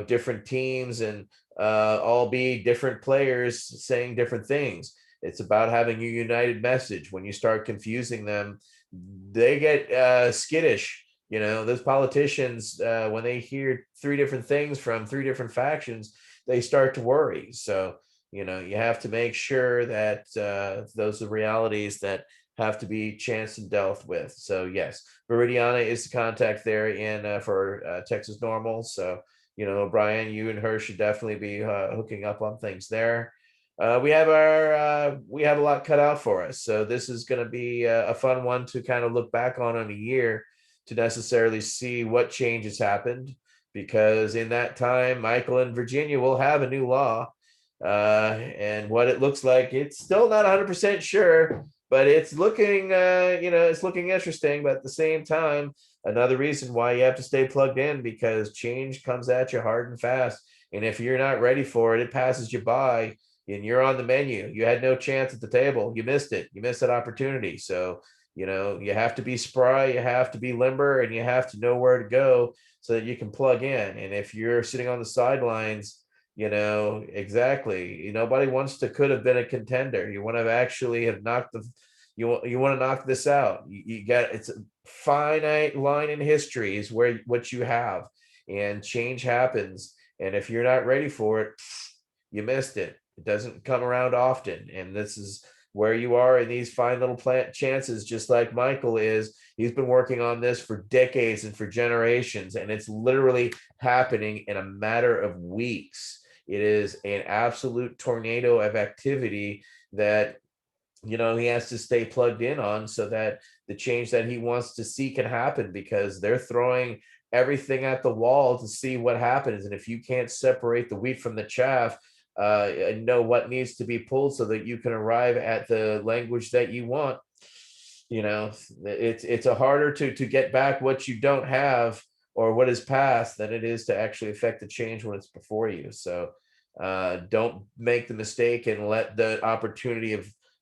A: different teams and all be different players saying different things. It's about having a united message. When you start confusing them, they get skittish. Those politicians, when they hear three different things from three different factions, they start to worry. So you have to make sure that those are realities that have to be chanced and dealt with. So yes, Viridiana is the contact there in for Texas Normal. So Brian, you and her should definitely be hooking up on things there. We have a lot cut out for us. So this is going to be a fun one to kind of look back on in a year, to necessarily see what changes happened, because in that time, Michael and Virginia will have a new law. And what it looks like, it's still not 100% sure, but it's looking, it's looking interesting. But at the same time, another reason why you have to stay plugged in, because change comes at you hard and fast. And if you're not ready for it, it passes you by and you're on the menu. You had no chance at the table. You missed it. You missed that opportunity. So, you have to be spry, you have to be limber, and you have to know where to go so that you can plug in. And if you're sitting on the sidelines, exactly, nobody could have been a contender. You want to actually have knocked you want to knock this out. You got, it's a finite line in history is where what you have, and change happens. And if you're not ready for it, you missed it. It doesn't come around often. And this is where you are in these fine little chances, just like Michael is. He's been working on this for decades and for generations, and it's literally happening in a matter of weeks. It is an absolute tornado of activity that he has to stay plugged in on, so that the change that he wants to see can happen, because they're throwing everything at the wall to see what happens. And if you can't separate the wheat from the chaff, and know what needs to be pulled so that you can arrive at the language that you want, it's a harder to get back what you don't have or what is past than it is to actually affect the change when it's before you. So don't make the mistake and let the opportunity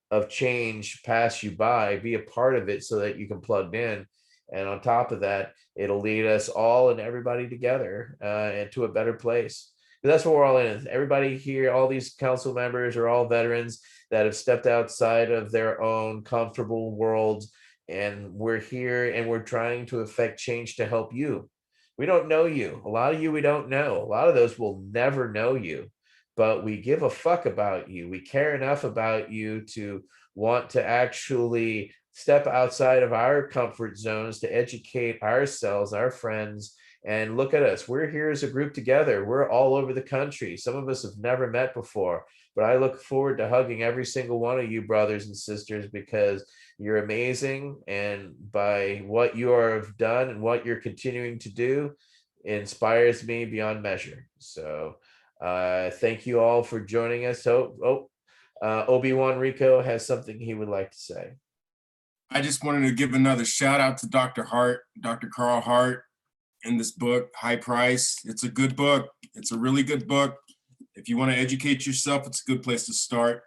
A: of change pass you by. Be a part of it so that you can plug in And on top of that, it'll lead us all and everybody together into a better place. That's what we're all in. Everybody here, all these council members are all veterans that have stepped outside of their own comfortable worlds. And we're here and we're trying to affect change to help you. We don't know you. A lot of you we don't know. A lot of those will never know you, but we give a fuck about you. We care enough about you to want to actually step outside of our comfort zones to educate ourselves, our friends, and look at us. We're here as a group together. We're all over the country. Some of us have never met before, but I look forward to hugging every single one of you brothers and sisters because you're amazing. And by what you have done and what you're continuing to do inspires me beyond measure. So thank you all for joining us. Obi-Wan Rico has something he would like to say.
F: I just wanted to give another shout out to Dr. Hart, Dr. Carl Hart, in this book, High Price. It's a good book. It's a really good book. If you want to educate yourself, it's a good place to start.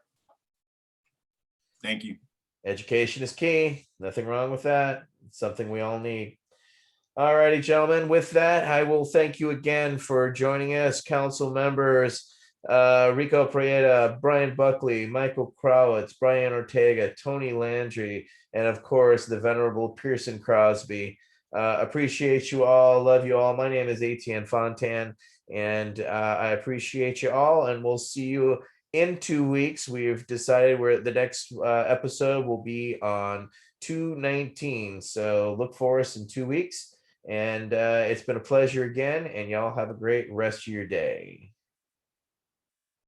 F: Thank you.
A: Education is key. Nothing wrong with that. It's something we all need. All righty, gentlemen. With that, I will thank you again for joining us, council members, Rico Prieta, Brian Buckley, Michael Crowitz, Brian Ortega, Tony Landry, and of course, the venerable Pearson Crosby. Appreciate you all. Love you all. My name is Etienne Fontan, and I appreciate you all. And we'll see you in 2 weeks. We've decided where the next episode will be on 2/19. So look for us in 2 weeks. And it's been a pleasure again. And y'all have a great rest of your day.